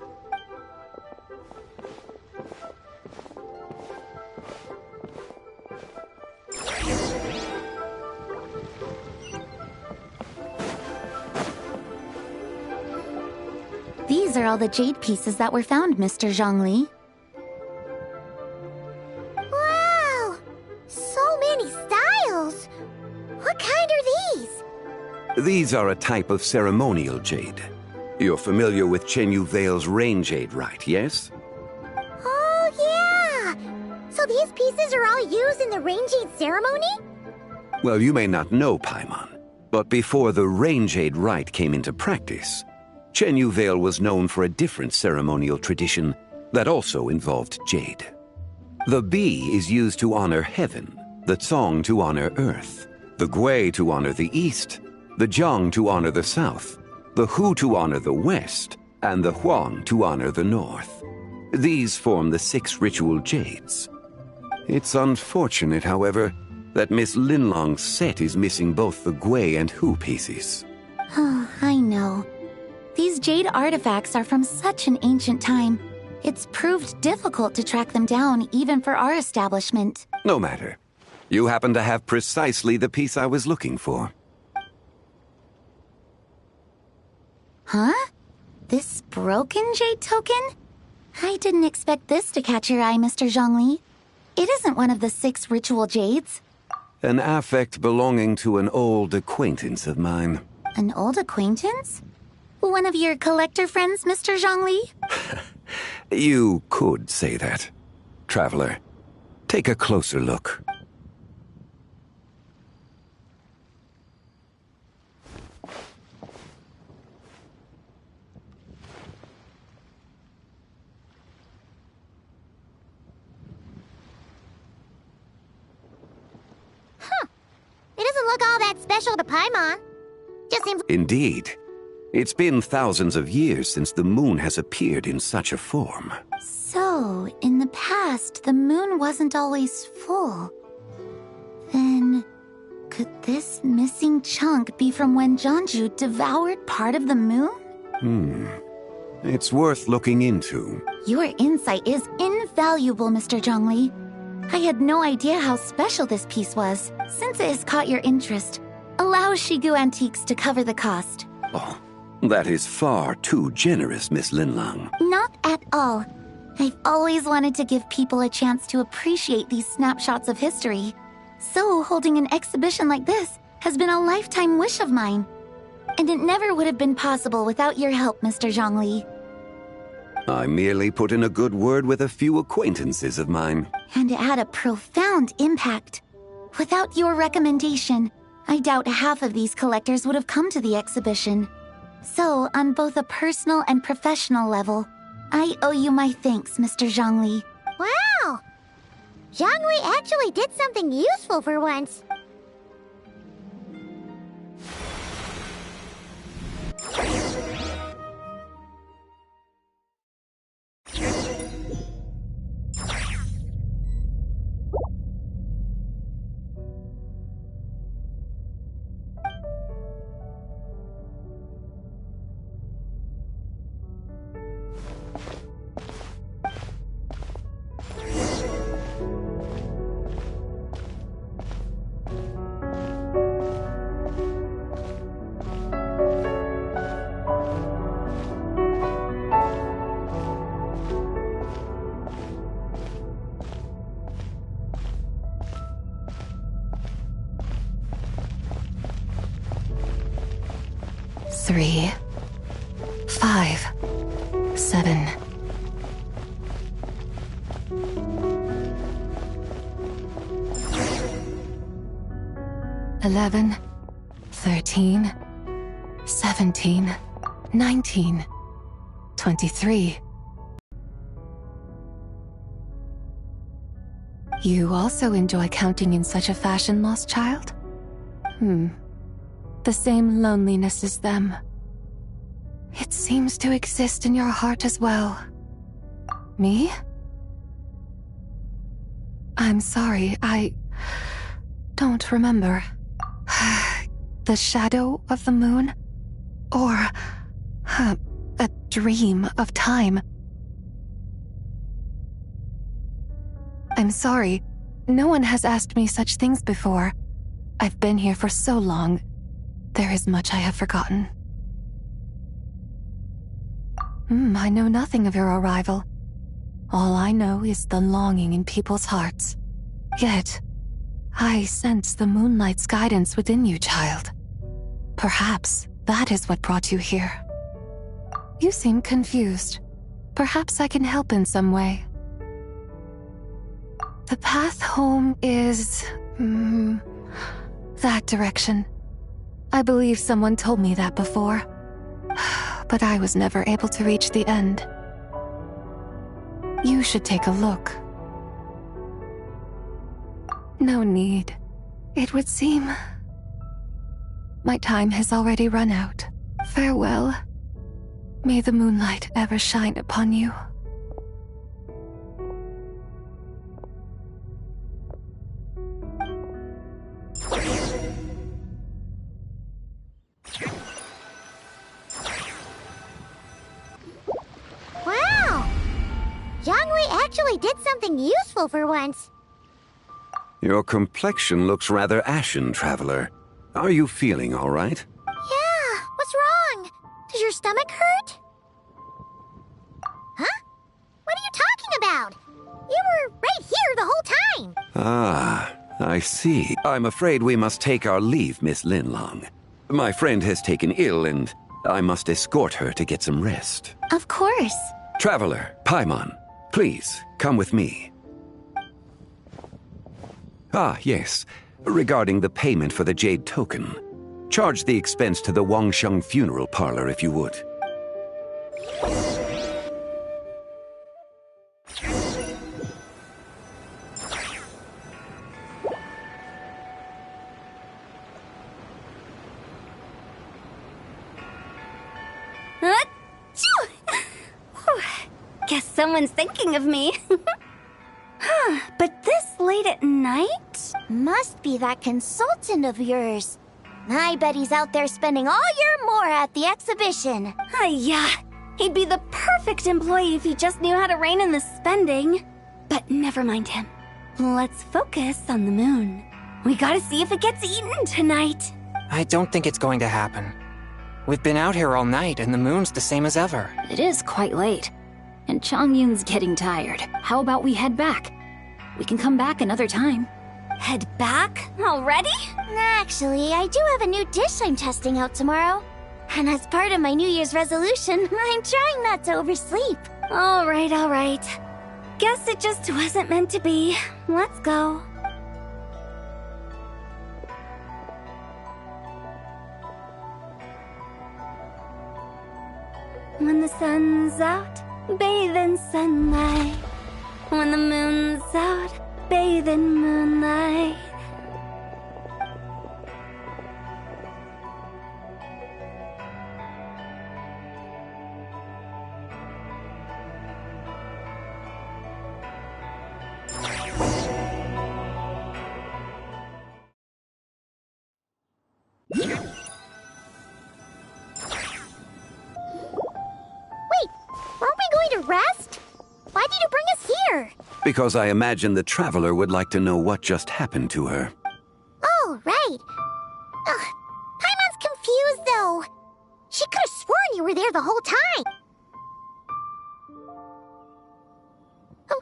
These are all the jade pieces that were found, Mr. Zhongli. Wow! So many styles! What kind are these? These are a type of ceremonial jade. You're familiar with Chenyu Vale's rain jade, right, yes? Oh, yeah! So these pieces are all used in the rain jade ceremony? Well, you may not know, Paimon, but before the rain jade rite came into practice, Chenyu Vale was known for a different ceremonial tradition that also involved jade. The Bi is used to honor heaven, the Tsong to honor earth, the Gui to honor the east, the Jiang to honor the south, the Hu to honor the west, and the Huang to honor the north. These form the 6 ritual jades. It's unfortunate, however, that Miss Linlong's set is missing both the Gui and Hu pieces. Oh, I know. These jade artifacts are from such an ancient time. It's proved difficult to track them down, even for our establishment. No matter. You happen to have precisely the piece I was looking for. Huh? This broken jade token? I didn't expect this to catch your eye, Mr. Zhongli. It isn't one of the 6 ritual jades. An affect belonging to an old acquaintance of mine. An old acquaintance? One of your collector friends, Mr. Zhongli? You could say that. Traveler, take a closer look. It doesn't look all that special to Paimon. Just seems... Indeed. It's been thousands of years since the moon has appeared in such a form. So, in the past, the moon wasn't always full. Then, could this missing chunk be from when Jianzhu devoured part of the moon? It's worth looking into. Your insight is invaluable, Mr. Zhongli. I had no idea how special this piece was. Since it has caught your interest, allow Shigu Antiques to cover the cost. Oh, that is far too generous, Miss Linlang. Not at all. I've always wanted to give people a chance to appreciate these snapshots of history. So holding an exhibition like this has been a lifetime wish of mine. And it never would have been possible without your help, Mr. Zhongli. I merely put in a good word with a few acquaintances of mine. And it had a profound impact. Without your recommendation, I doubt half of these collectors would have come to the exhibition. So, on both a personal and professional level, I owe you my thanks, Mr. Zhongli. Wow! Zhongli actually did something useful for once. Three, 5, 7. $11, 13, 17, 19, 23. You also enjoy counting in such a fashion, lost child? The same loneliness as them. It seems to exist in your heart as well. Me? I'm sorry, I don't remember. The shadow of the moon? or a dream of time. I'm sorry. No one has asked me such things before. I've been here for so long. There is much I have forgotten. I know nothing of your arrival. All I know is the longing in people's hearts. Yet, I sense the moonlight's guidance within you, child. Perhaps that is what brought you here. You seem confused. Perhaps I can help in some way. The path home is... that direction. I believe someone told me that before. But I was never able to reach the end. You should take a look. No need. It would seem... my time has already run out. Farewell. May the moonlight ever shine upon you. Wow! Jiangwei actually did something useful for once. Your complexion looks rather ashen, traveler. Are you feeling all right? Yeah, what's wrong? Does your stomach hurt? Huh? What are you talking about? You were right here the whole time. Ah, I see. I'm afraid we must take our leave, Miss Linlong. My friend has taken ill and I must escort her to get some rest. Of course. Traveler, Paimon, please, come with me. Ah, yes. Regarding the payment for the Jade Token. Charge the expense to the Wangsheng Funeral Parlor if you would. Guess someone's thinking of me. But this late at night? Must be that consultant of yours. I bet he's out there spending all year more at the exhibition. Yeah, he'd be the perfect employee if he just knew how to rein in the spending. But never mind him. Let's focus on the moon. We gotta see if it gets eaten tonight. I don't think it's going to happen. We've been out here all night and the moon's the same as ever. It is quite late. And Chongyun's getting tired. How about we head back? We can come back another time. Head back? Already? Actually, I do have a new dish I'm testing out tomorrow. And as part of my New Year's resolution, I'm trying not to oversleep. All right. Guess it just wasn't meant to be. Let's go. When the sun's out, bathe in sunlight. When the moon's out, bathe in moonlight. Rest? Why did you bring us here? Because I imagine the traveler would like to know what just happened to her. Oh, right. Paimon's confused, though. She could have sworn you were there the whole time. Oh,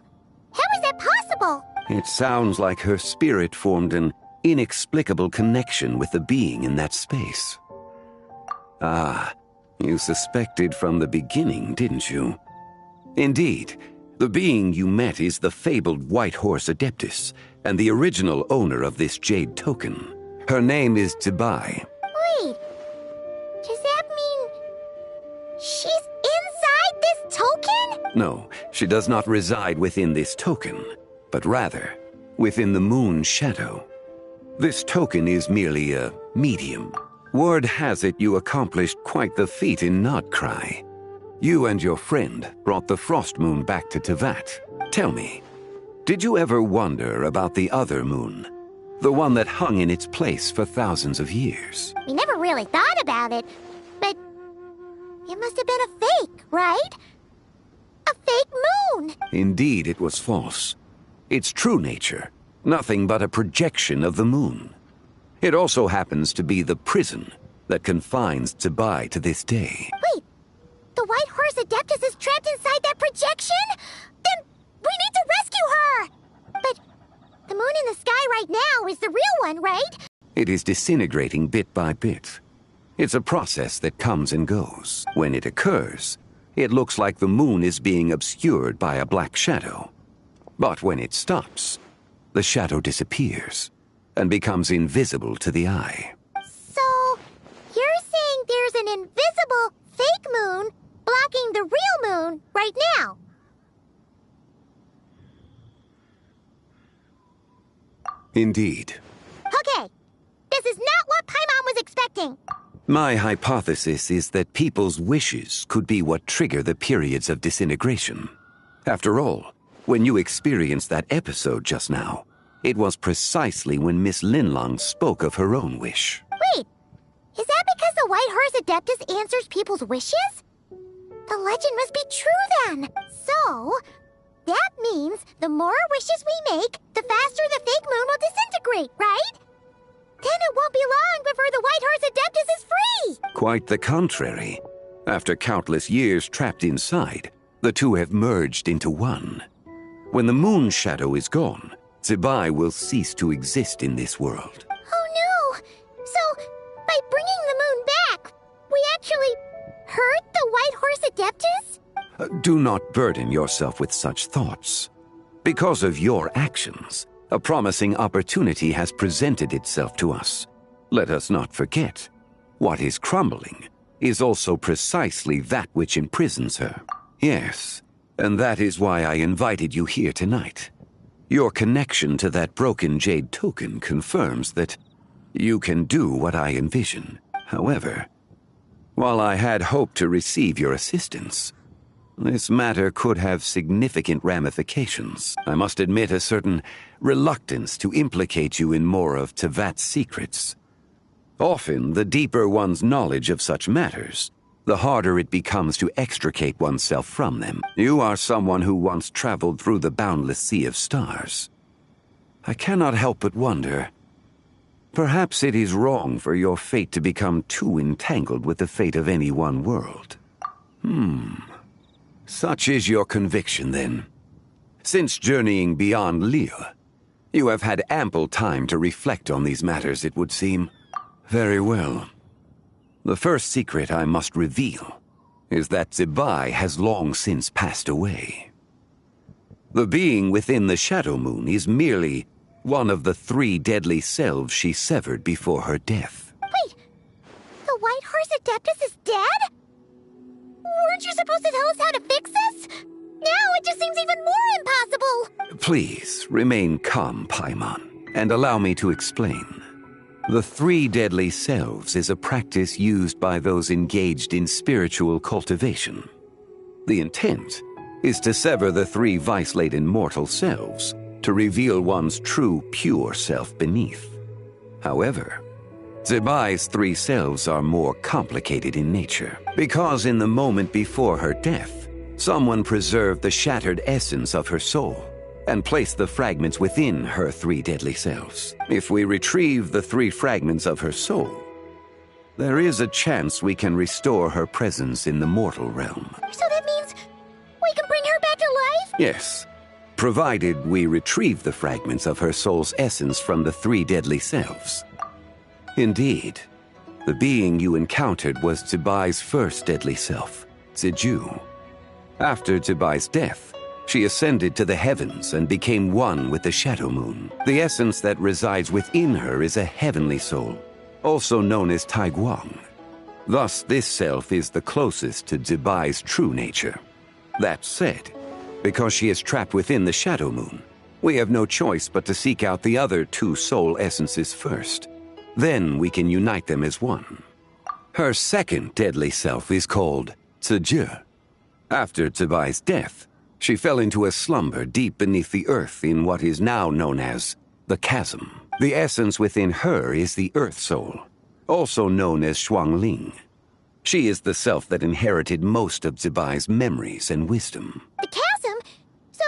how is that possible? It sounds like her spirit formed an inexplicable connection with the being in that space. Ah, you suspected from the beginning, didn't you? Indeed, the being you met is the fabled White Horse Adeptus, and the original owner of this Jade Token. Her name is Tibai. Wait, does that mean she's inside this token? No, she does not reside within this token, but rather within the moon's shadow. This token is merely a medium. Word has it you accomplished quite the feat in Nodcry. You and your friend brought the Frost Moon back to Tevat. Tell me, did you ever wonder about the other moon? The one that hung in its place for thousands of years? We never really thought about it, but It must have been a fake, right? A fake moon! Indeed, it was false. Its true nature, nothing but a projection of the moon. It also happens to be the prison that confines Zibai to this day. Wait, the White Horse Adeptus is trapped inside that projection? Then we need to rescue her! But the moon in the sky right now is the real one, right? It is disintegrating bit by bit. It's a process that comes and goes. When it occurs, it looks like the moon is being obscured by a black shadow. But when it stops, the shadow disappears and becomes invisible to the eye. So, you're saying there's an invisible fake moon blocking the real moon right now? Indeed. Okay, this is not what Paimon was expecting. My hypothesis is that people's wishes could be what trigger the periods of disintegration. After all, when you experienced that episode just now, it was precisely when Miss Linlong spoke of her own wish. Wait, is that because the White Horse Adeptus answers people's wishes? The legend must be true then. So, that means the more wishes we make, the faster the fake moon will disintegrate, right? Then it won't be long before the White Horse Adeptus is free! Quite the contrary. After countless years trapped inside, the two have merged into one. When the moon shadow is gone, Zibai will cease to exist in this world. Oh no! So, by bringing the moon back, we actually hurt the White Horse Adeptus? Do not burden yourself with such thoughts. Because of your actions, a promising opportunity has presented itself to us. Let us not forget, what is crumbling is also precisely that which imprisons her. Yes, and that is why I invited you here tonight. Your connection to that broken jade token confirms that you can do what I envision. However, while I had hoped to receive your assistance, this matter could have significant ramifications. I must admit a certain reluctance to implicate you in more of Tevat's secrets. Often, the deeper one's knowledge of such matters, the harder it becomes to extricate oneself from them. You are someone who once traveled through the boundless sea of stars. I cannot help but wonder, perhaps it is wrong for your fate to become too entangled with the fate of any one world. Such is your conviction, then. Since journeying beyond Liyue, you have had ample time to reflect on these matters, it would seem. Very well. The first secret I must reveal is that Zibai has long since passed away. The being within the Shadow Moon is merely one of the 3 deadly selves she severed before her death. Wait, the White Horse Adeptus is dead? Weren't you supposed to tell us how to fix this? Now it just seems even more impossible! Please, remain calm, Paimon, and allow me to explain. The 3 deadly selves is a practice used by those engaged in spiritual cultivation. The intent is to sever the 3 vice-laden mortal selves to reveal one's true, pure self beneath. However, Zibai's 3 selves are more complicated in nature, because in the moment before her death, someone preserved the shattered essence of her soul and placed the fragments within her 3 deadly selves. If we retrieve the 3 fragments of her soul, there is a chance we can restore her presence in the mortal realm. So that means we can bring her back to life? Yes, provided we retrieve the fragments of her soul's essence from the 3 deadly selves. Indeed, the being you encountered was Zibai's first deadly self, Ziju. After Zibai's death, she ascended to the heavens and became one with the Shadow Moon. The essence that resides within her is a heavenly soul, also known as Taiguang. Thus, this self is the closest to Zibai's true nature. That said, because she is trapped within the Shadow Moon, we have no choice but to seek out the other 2 soul essences first. Then we can unite them as one. Her second deadly self is called Ziju. After Zibai's death, she fell into a slumber deep beneath the earth in what is now known as the Chasm. The essence within her is the Earth Soul, also known as Shuangling. She is the self that inherited most of Zibai's memories and wisdom. The chasm? So,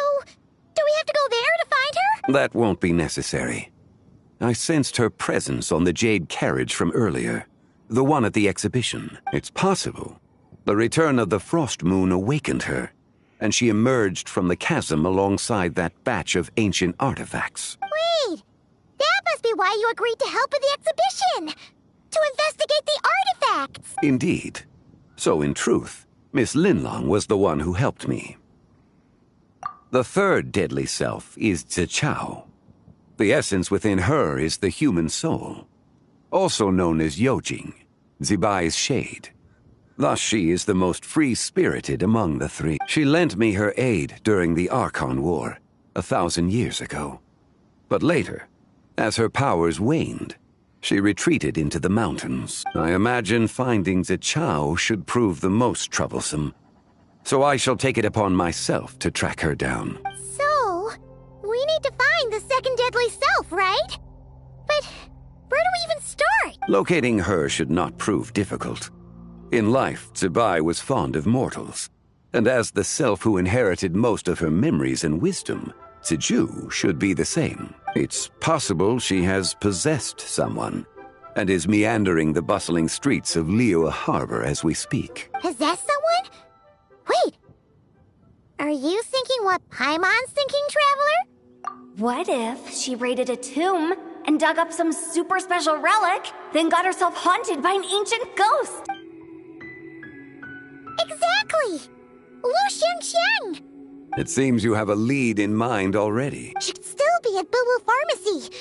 do we have to go there to find her? That won't be necessary. I sensed her presence on the jade carriage from earlier, the one at the exhibition. It's possible the return of the frost moon awakened her, and she emerged from the chasm alongside that batch of ancient artifacts. Wait! That must be why you agreed to help with the exhibition! To investigate the artifacts! Indeed. So in truth, Miss Linlong was the one who helped me. The third deadly self is Zichao. The essence within her is the human soul, also known as Yojing, Zibai's shade. Thus she is the most free-spirited among the three. She lent me her aid during the Archon War, 1,000 years ago. But later, as her powers waned, she retreated into the mountains. I imagine finding Zichao should prove the most troublesome, so I shall take it upon myself to track her down. So, we need to find the second deadly self, right? But where do we even start? Locating her should not prove difficult. In life, Zibai was fond of mortals, and as the self who inherited most of her memories and wisdom, Ziju should be the same. It's possible she has possessed someone, and is meandering the bustling streets of Liyue Harbor as we speak. Possess someone? Wait! Are you thinking what Paimon's thinking, Traveler? What if she raided a tomb and dug up some super special relic, then got herself haunted by an ancient ghost? Exactly! Lu Xiangxiang! It seems you have a lead in mind already. She'd still be at Boo Boo Pharmacy.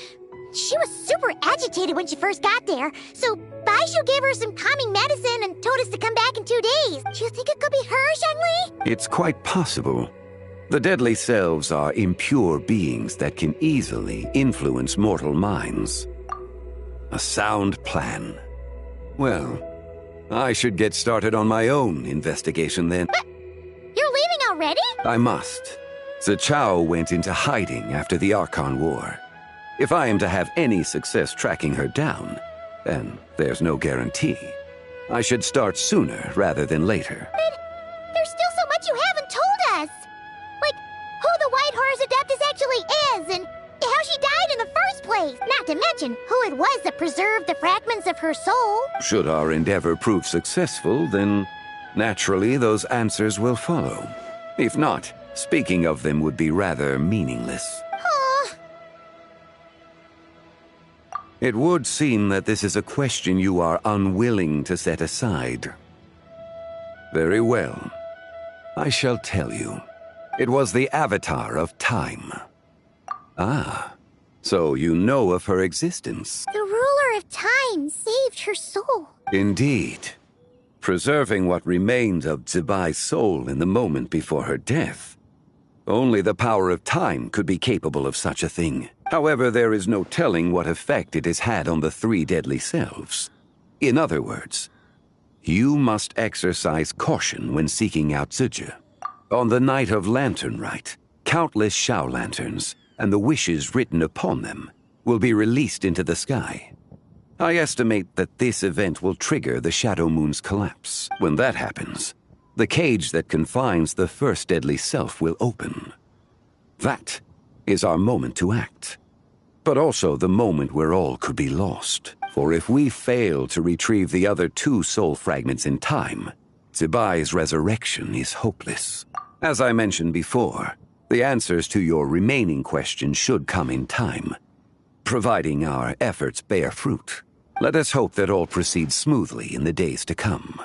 She was super agitated when she first got there, so Baishu gave her some calming medicine and told us to come back in 2 days. Do you think it could be her, Zhengli? It's quite possible. The deadly selves are impure beings that can easily influence mortal minds. A sound plan. Well, I should get started on my own investigation then. But you're leaving already? I must. Zichao went into hiding after the Archon War. If I am to have any success tracking her down, and there's no guarantee, I should start sooner rather than later. But there's still so much you haven't told us! Like, who the White Horse Adeptus actually is, and how she died in the first place! Not to mention who it was that preserved the fragments of her soul! Should our endeavor prove successful, then naturally those answers will follow. If not, speaking of them would be rather meaningless. It would seem that this is a question you are unwilling to set aside. Very well. I shall tell you. It was the Avatar of Time. Ah, so you know of her existence. The ruler of time saved her soul. Indeed. Preserving what remained of Zibai's soul in the moment before her death. Only the power of time could be capable of such a thing. However, there is no telling what effect it has had on the three deadly selves. In other words, you must exercise caution when seeking out Ziji. On the night of Lantern Rite, countless Shao lanterns, and the wishes written upon them, will be released into the sky. I estimate that this event will trigger the Shadow Moon's collapse. When that happens, the cage that confines the first deadly self will open. That is our moment to act, but also the moment where all could be lost. For if we fail to retrieve the other 2 soul fragments in time, Zibai's resurrection is hopeless. As I mentioned before, the answers to your remaining questions should come in time, providing our efforts bear fruit. Let us hope that all proceeds smoothly in the days to come.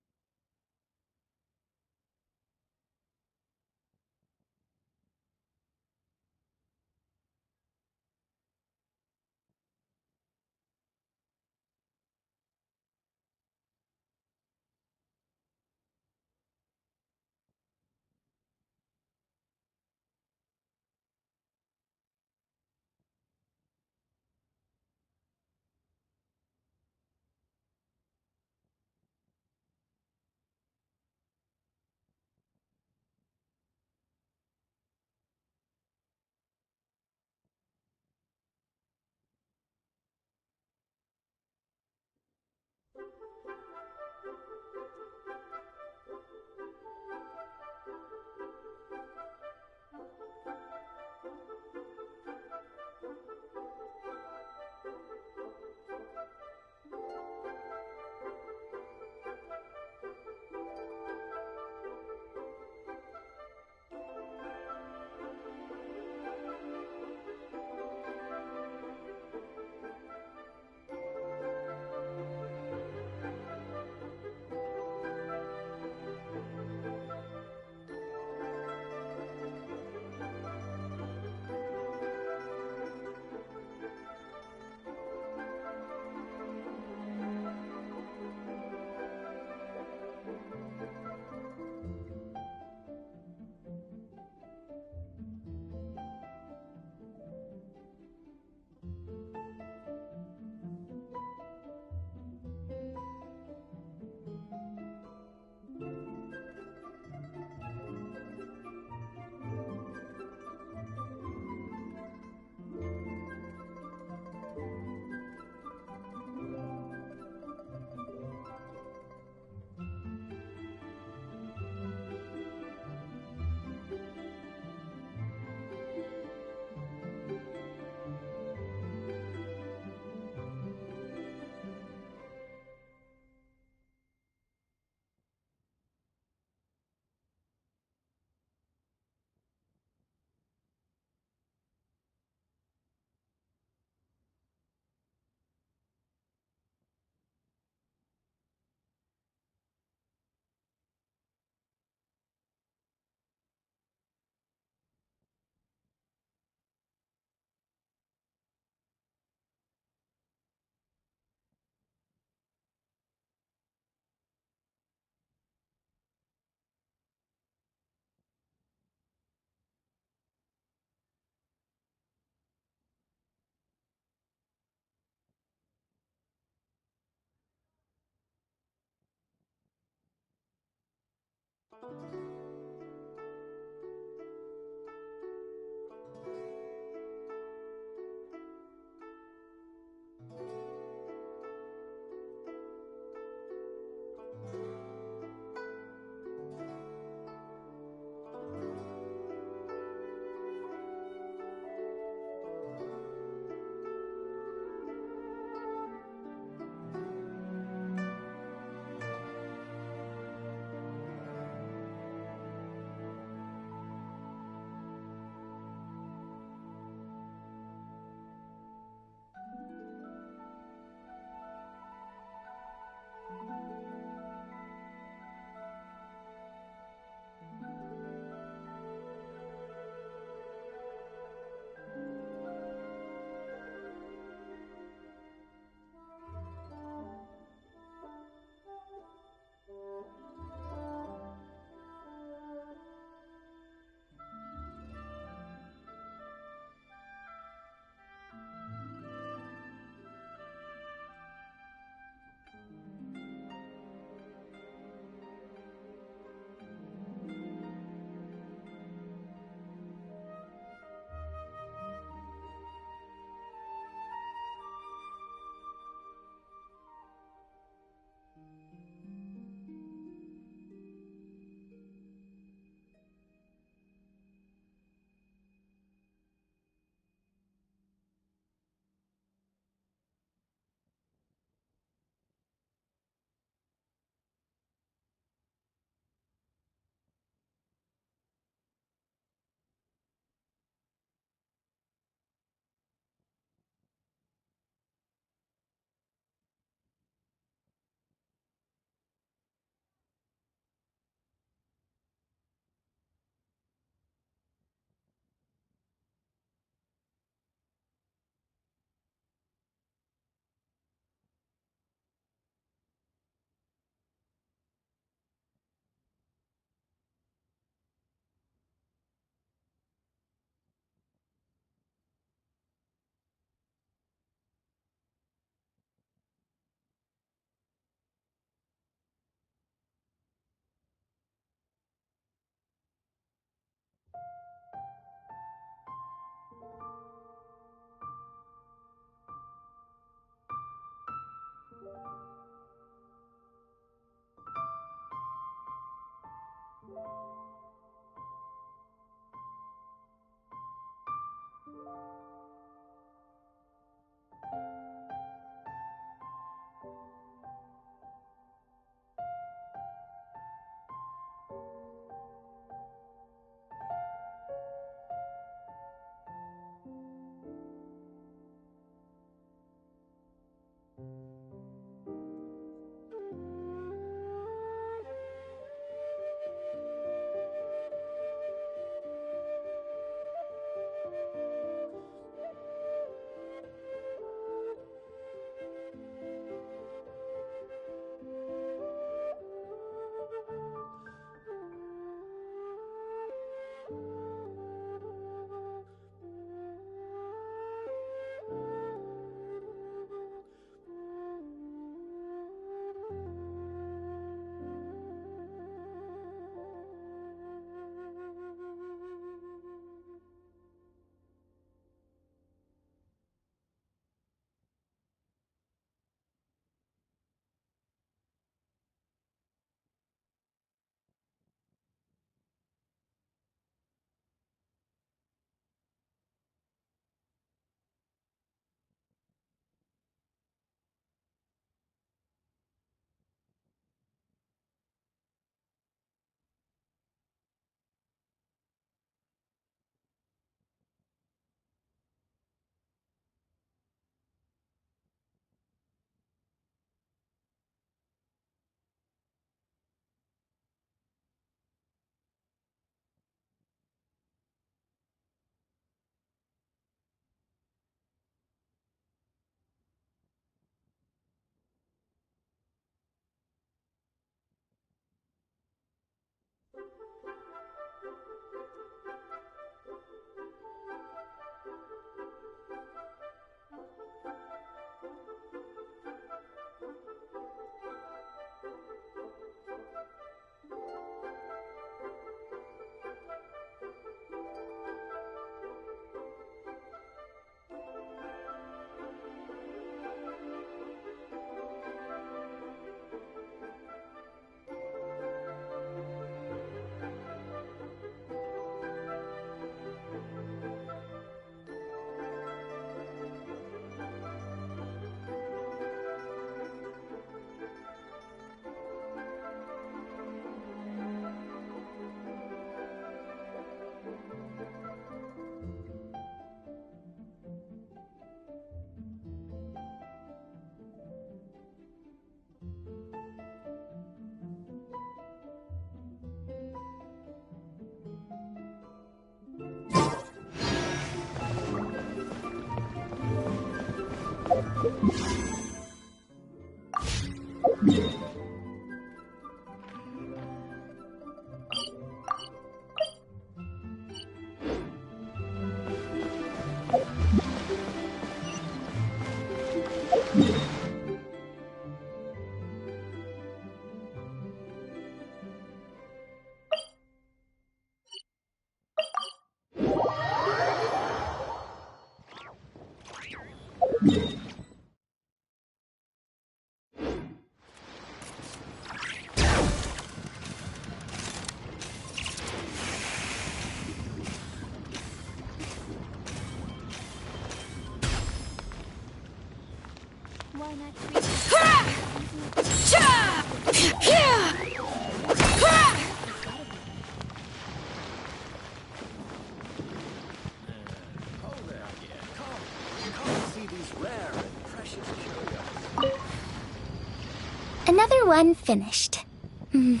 Another one finished. And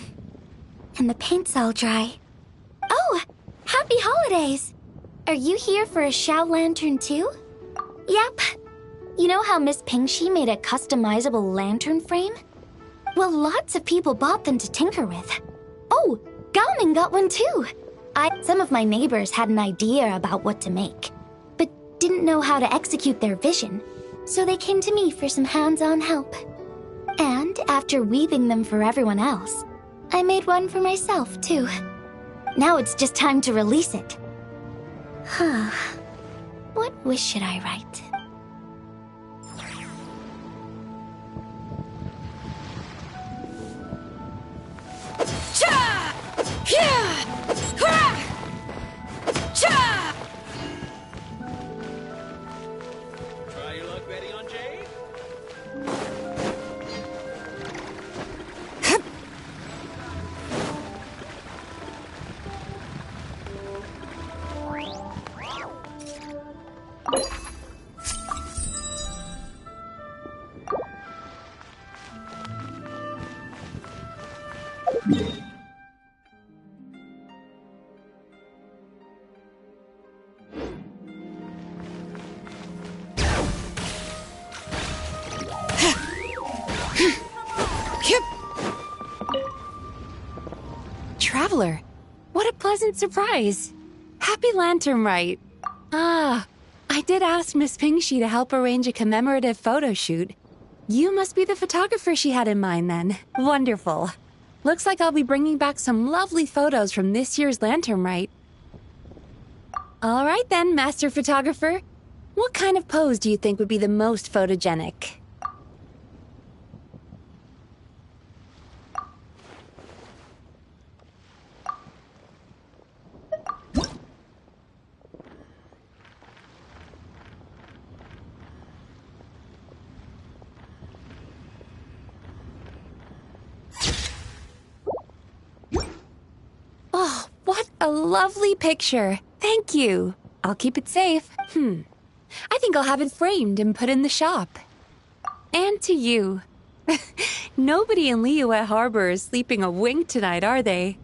the paint's all dry. Oh! Happy holidays! Are you here for a Shao Lantern too? Yep. You know how Miss Pingxi made a customizable lantern frame? Well, lots of people bought them to tinker with. Oh, Gaoming got one too! Some of my neighbors had an idea about what to make, but didn't know how to execute their vision, so they came to me for some hands-on help. And after weaving them for everyone else, I made one for myself too. Now it's just time to release it. Huh. What wish should I write? Cha! Yeah! Traveler, what a pleasant surprise. Happy Lantern Rite. Ah, I did ask Miss Pingshi to help arrange a commemorative photo shoot. You must be the photographer she had in mind then. Wonderful. Looks like I'll be bringing back some lovely photos from this year's Lantern Rite. All right then, Master Photographer. What kind of pose do you think would be the most photogenic? Oh, what a lovely picture. Thank you. I'll keep it safe. I think I'll have it framed and put in the shop. And to you. Nobody in Liyue Harbor is sleeping a wink tonight, are they?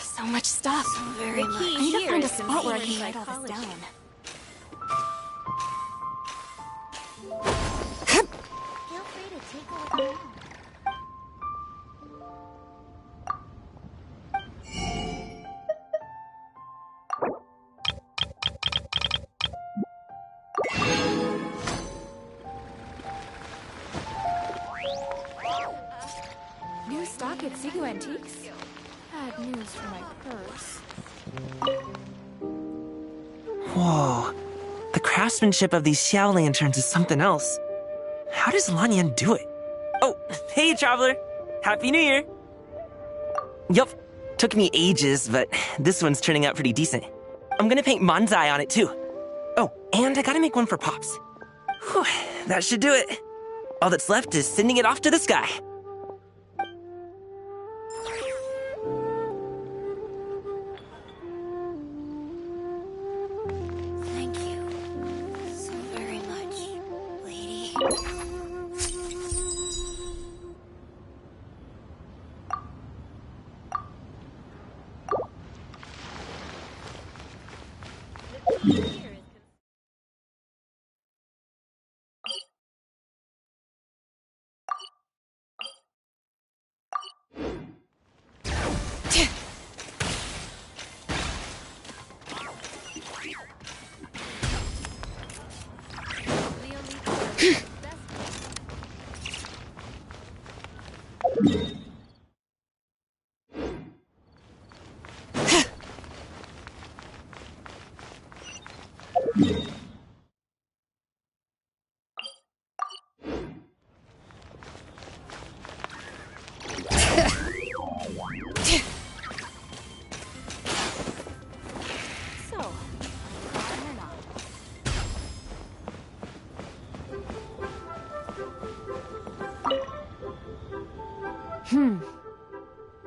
So much stuff. Very much. I need to find a spot where I can write all this down. Feel free to take a look around. New stock at Sigu Antiques? Bad news for my purse. Whoa. The craftsmanship of these Xiao lanterns is something else. How does Lanyan do it? Oh, hey, Traveler. Happy New Year. Yup. Took me ages, but this one's turning out pretty decent. I'm gonna paint Manzai on it, too. Oh, and I gotta make one for Pops. Whew, that should do it. All that's left is sending it off to the sky. Thank you so very much, lady.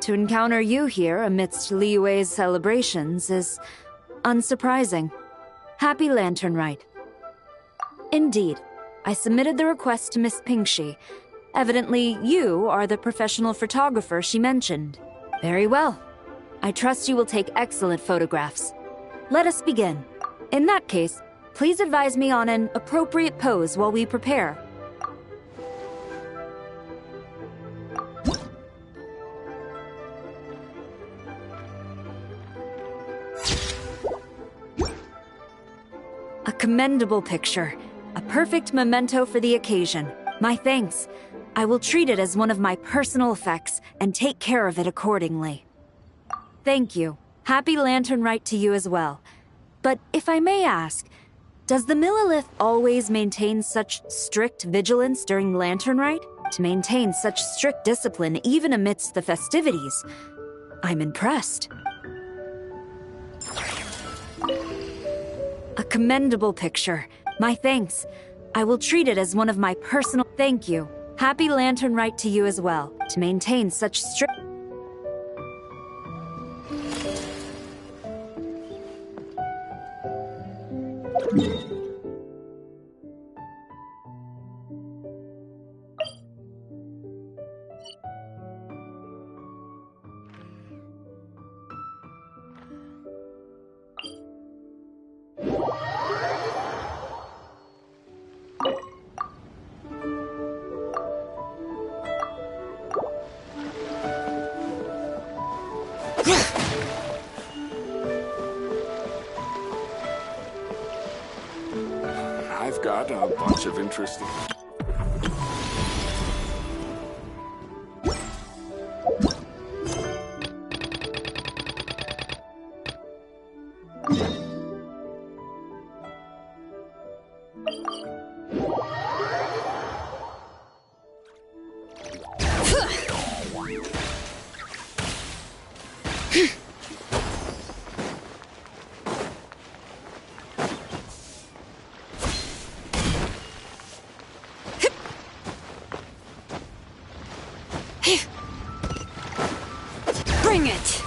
To encounter you here amidst Liyue's celebrations is unsurprising. Happy Lantern Rite. Indeed, I submitted the request to Miss Pingshi. Evidently, you are the professional photographer she mentioned. Very well. I trust you will take excellent photographs. Let us begin. In that case, please advise me on an appropriate pose while we prepare. A commendable picture. A perfect memento for the occasion. My thanks. I will treat it as one of my personal effects and take care of it accordingly. Thank you. Happy Lantern Rite to you as well. But if I may ask, does the Millilith always maintain such strict vigilance during Lantern Rite? To maintain such strict discipline even amidst the festivities? I'm impressed. A commendable picture. My thanks. I will treat it as one of my personal... Thank you. Happy Lantern Rite to you as well. To maintain such strict... I've got a bunch of interesting... Bring it!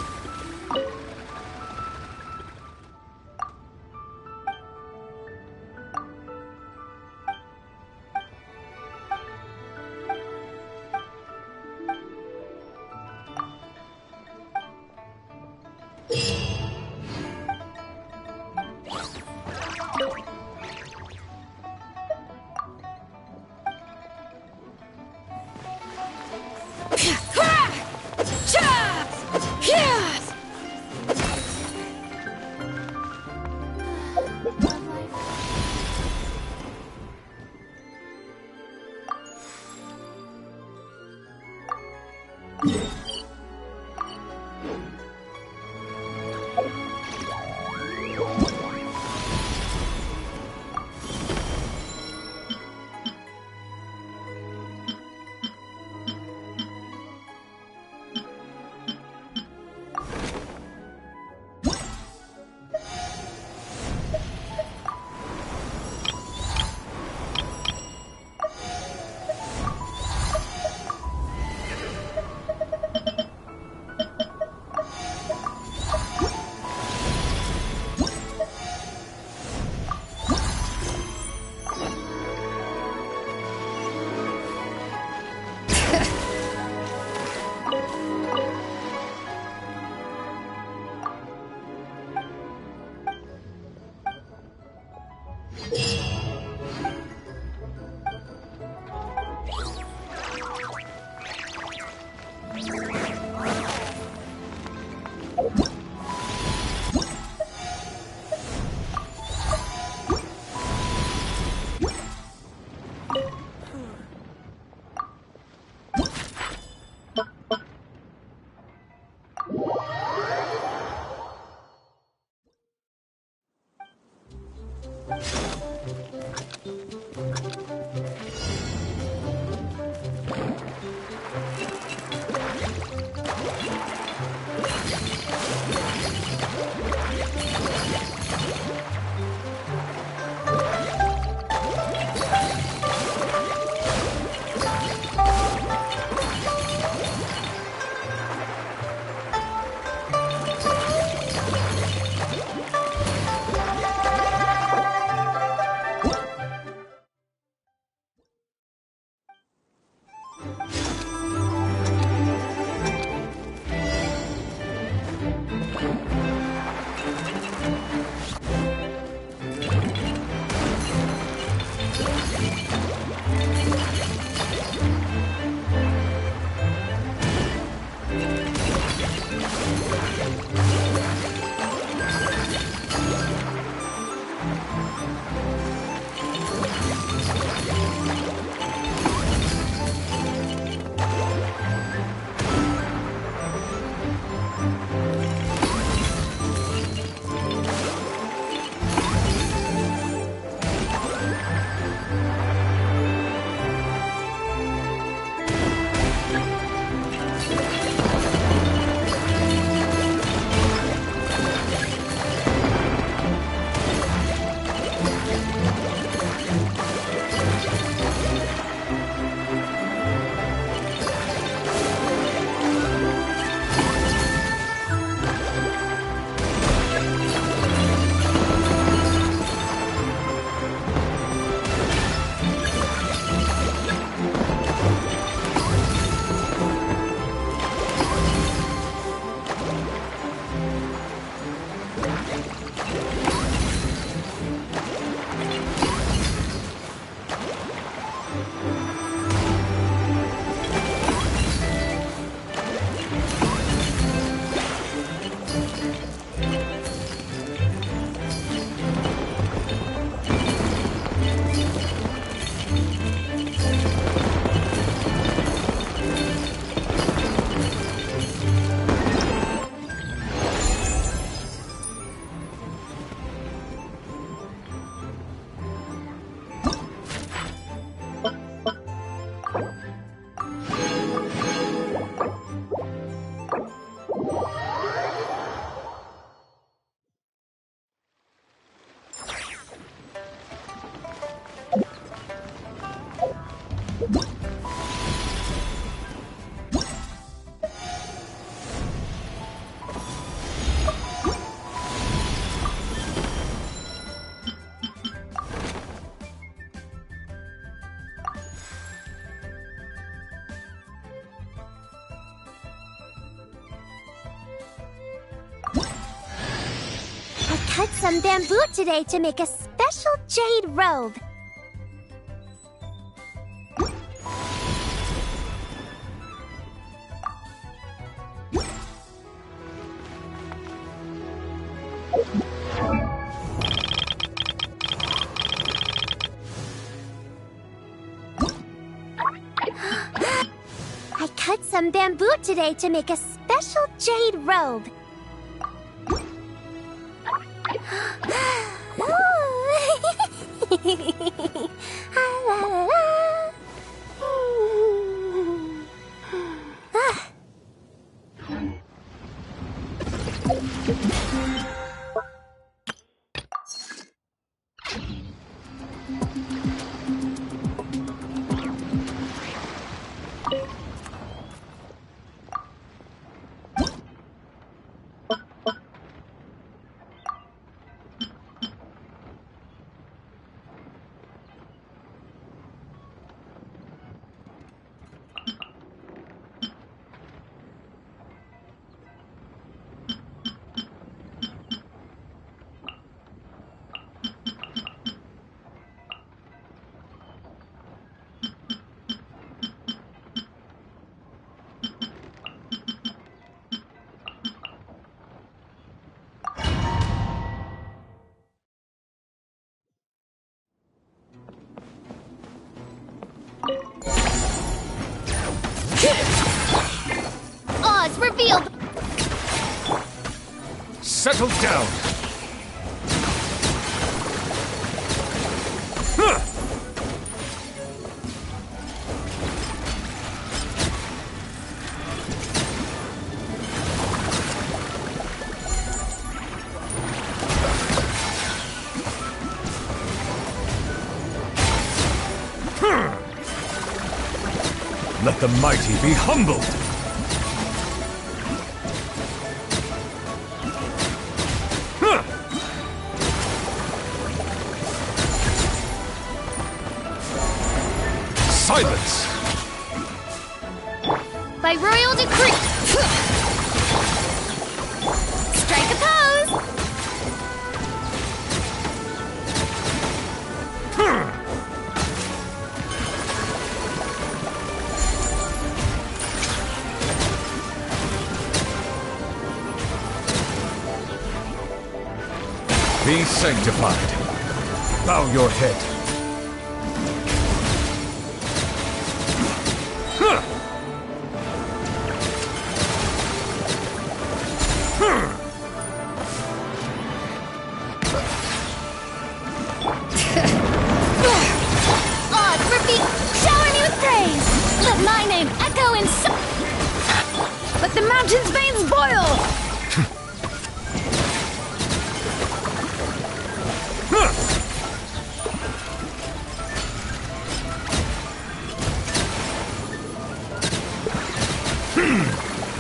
cut some bamboo today to make a special jade robe. I cut some bamboo today to make a special jade robe. Oz revealed! Settle down! Huh. Let the mighty be humbled! Silence! By royal decree! Strike a pose! Be sanctified. Bow your head. Shower me with praise! Let my name echo in let the mountain's veins boil!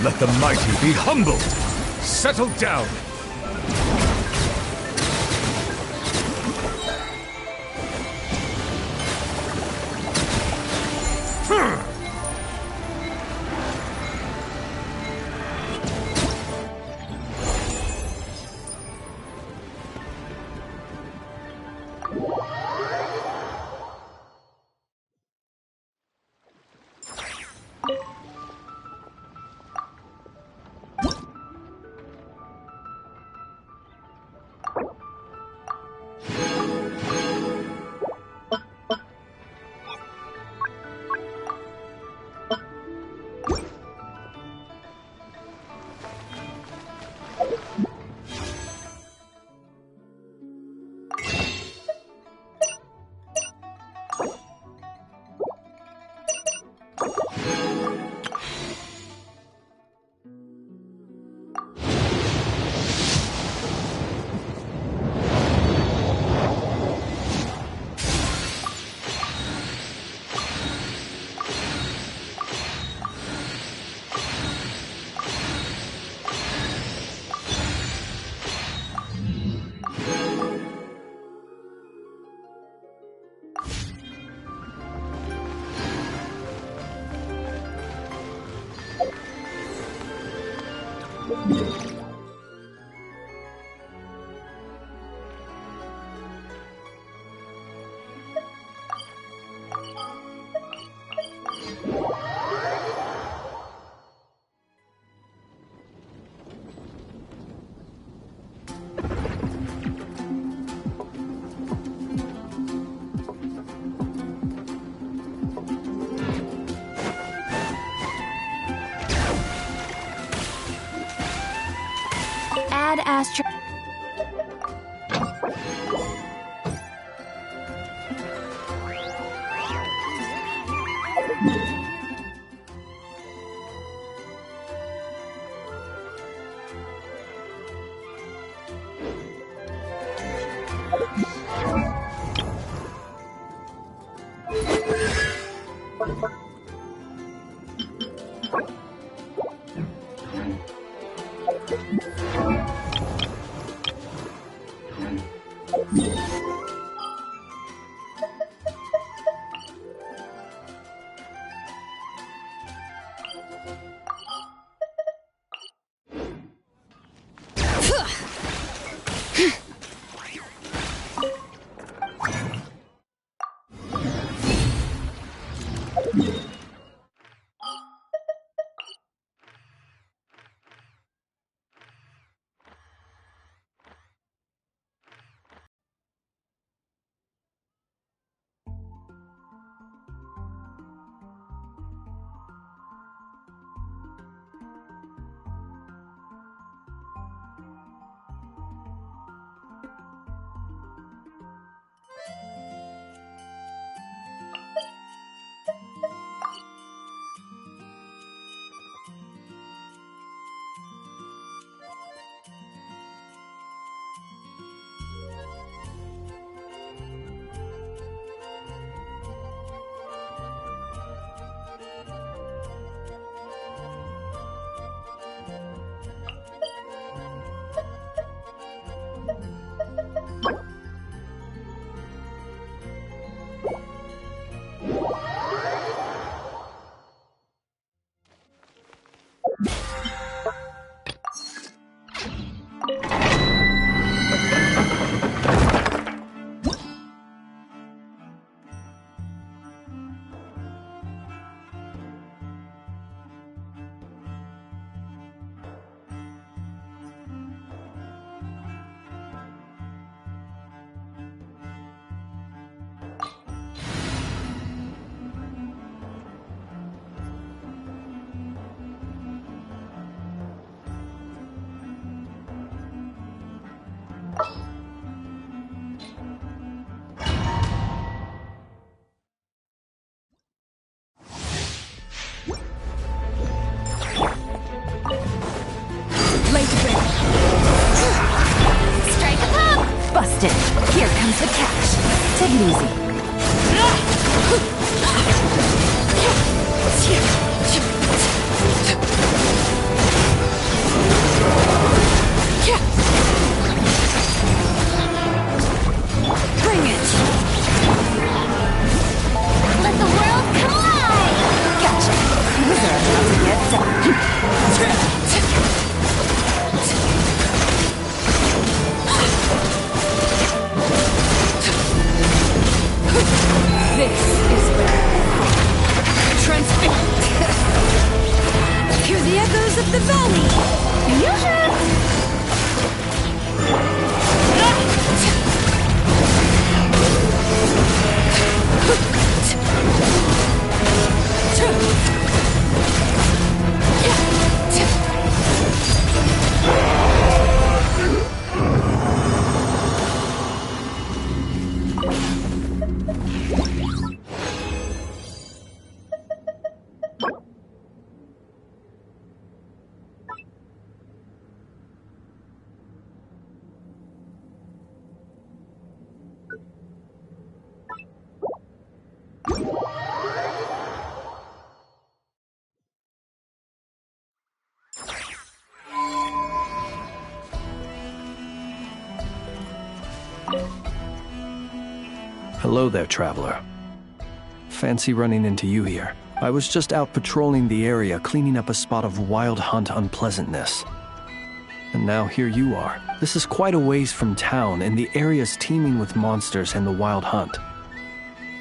Let the mighty be humbled! Settle down! badass. Busted. Here comes the catch. Take it easy. Bring it! Let the world collide! Gotcha. These are about to get done. This is where transformed. Hear the echoes of the valley. Fusion! Hello there, traveler. Fancy running into you here. I was just out patrolling the area, cleaning up a spot of wild hunt unpleasantness. And now here you are. This is quite a ways from town, and the area's teeming with monsters and the wild hunt.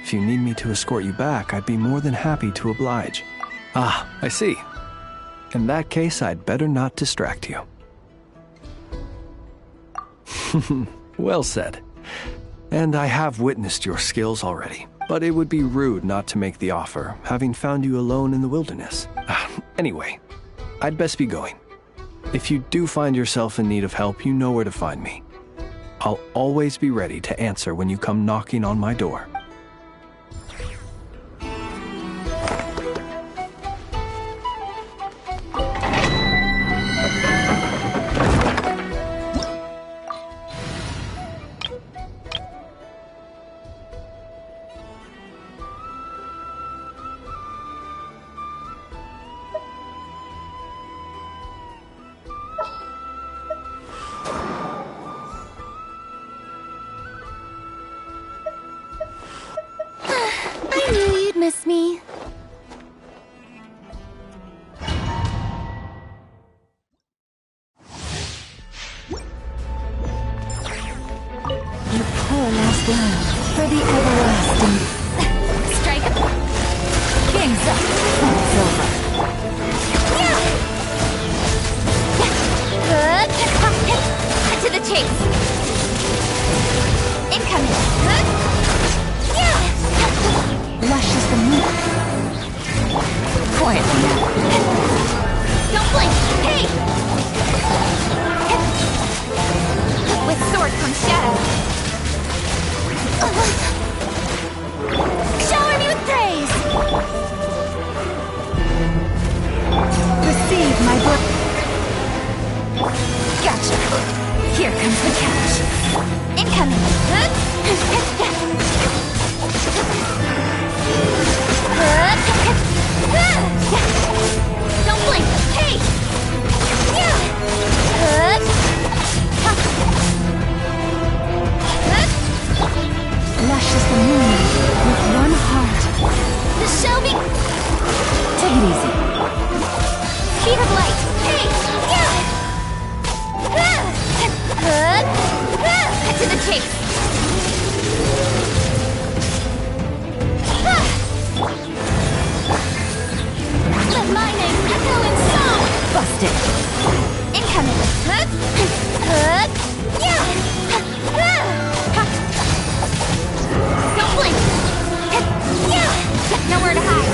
If you need me to escort you back, I'd be more than happy to oblige. Ah, I see. In that case, I'd better not distract you. Well said. And I have witnessed your skills already, but it would be rude not to make the offer, having found you alone in the wilderness. Anyway, I'd best be going. If you do find yourself in need of help, you know where to find me. I'll always be ready to answer when you come knocking on my door. I knew you'd miss me. Your poor last land for the everlasting. Strike. King's up. It's over. Cut to the chase. Incoming. Lush as the moon. Quietly now. Don't blink. Hey! With sword from shadow. Shower me with praise. Receive my book. Gotcha. Here comes the catch. Incoming. Don't blink. Hey! Lush as the moon with one heart. The Shelby. Take it easy. Speed of light. Hey! Cut to the chase. Let my name echo in song. Busted. Incoming. Don't blink. Nowhere to hide.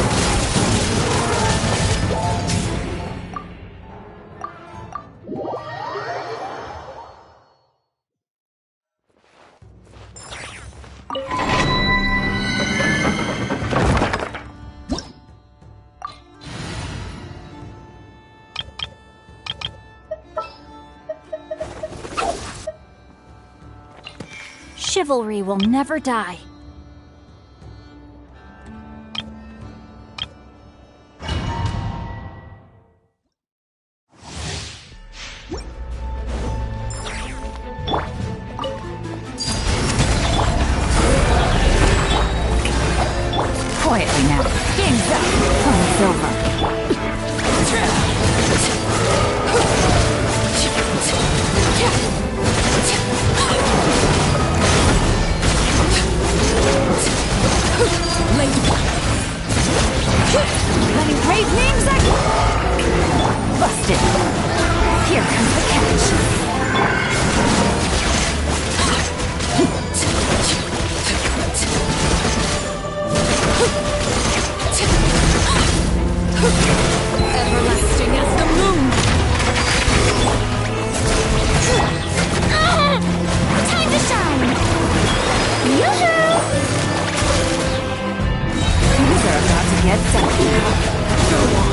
Chivalry will never die. Quietly now. Game's up. It's over. Letting brave names busted. Here comes the catch. Everlasting as the moon. Time to shine. Yoo-hoo! Things are about to get dicey. Go on.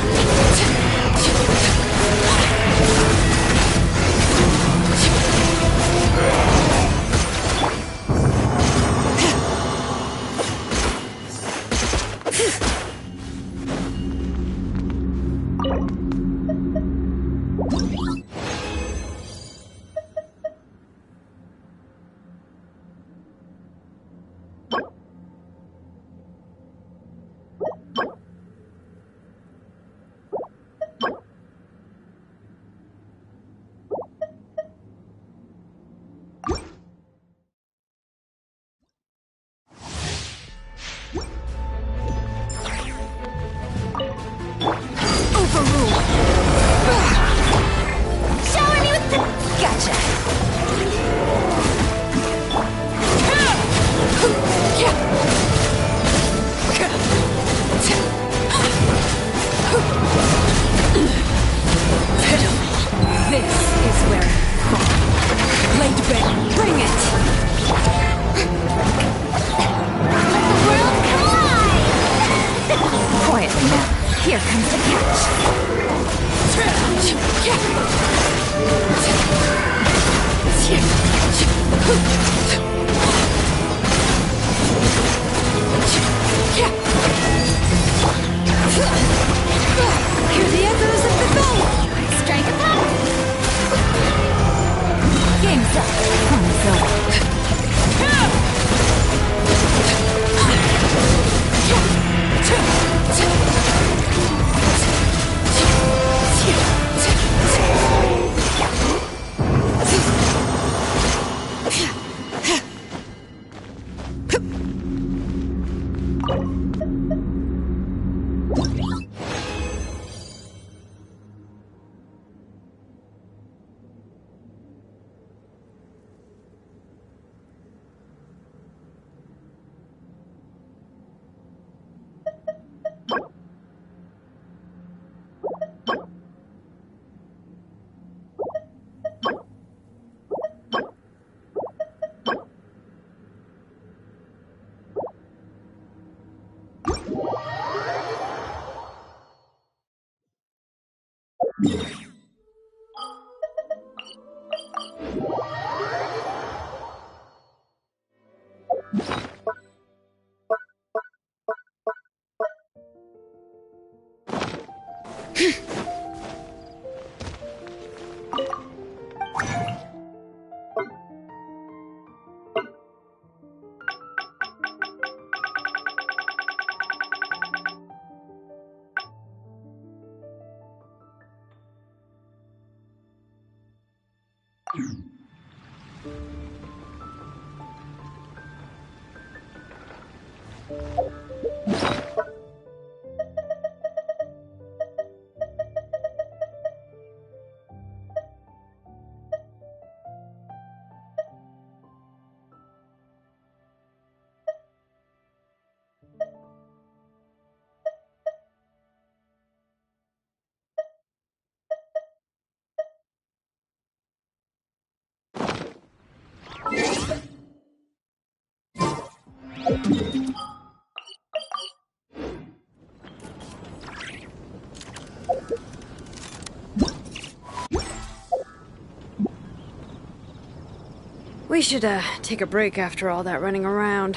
comes the catch. Hear the echoes of the goal! Strike a pop! Game's up. Let's go. We should, take a break after all that running around.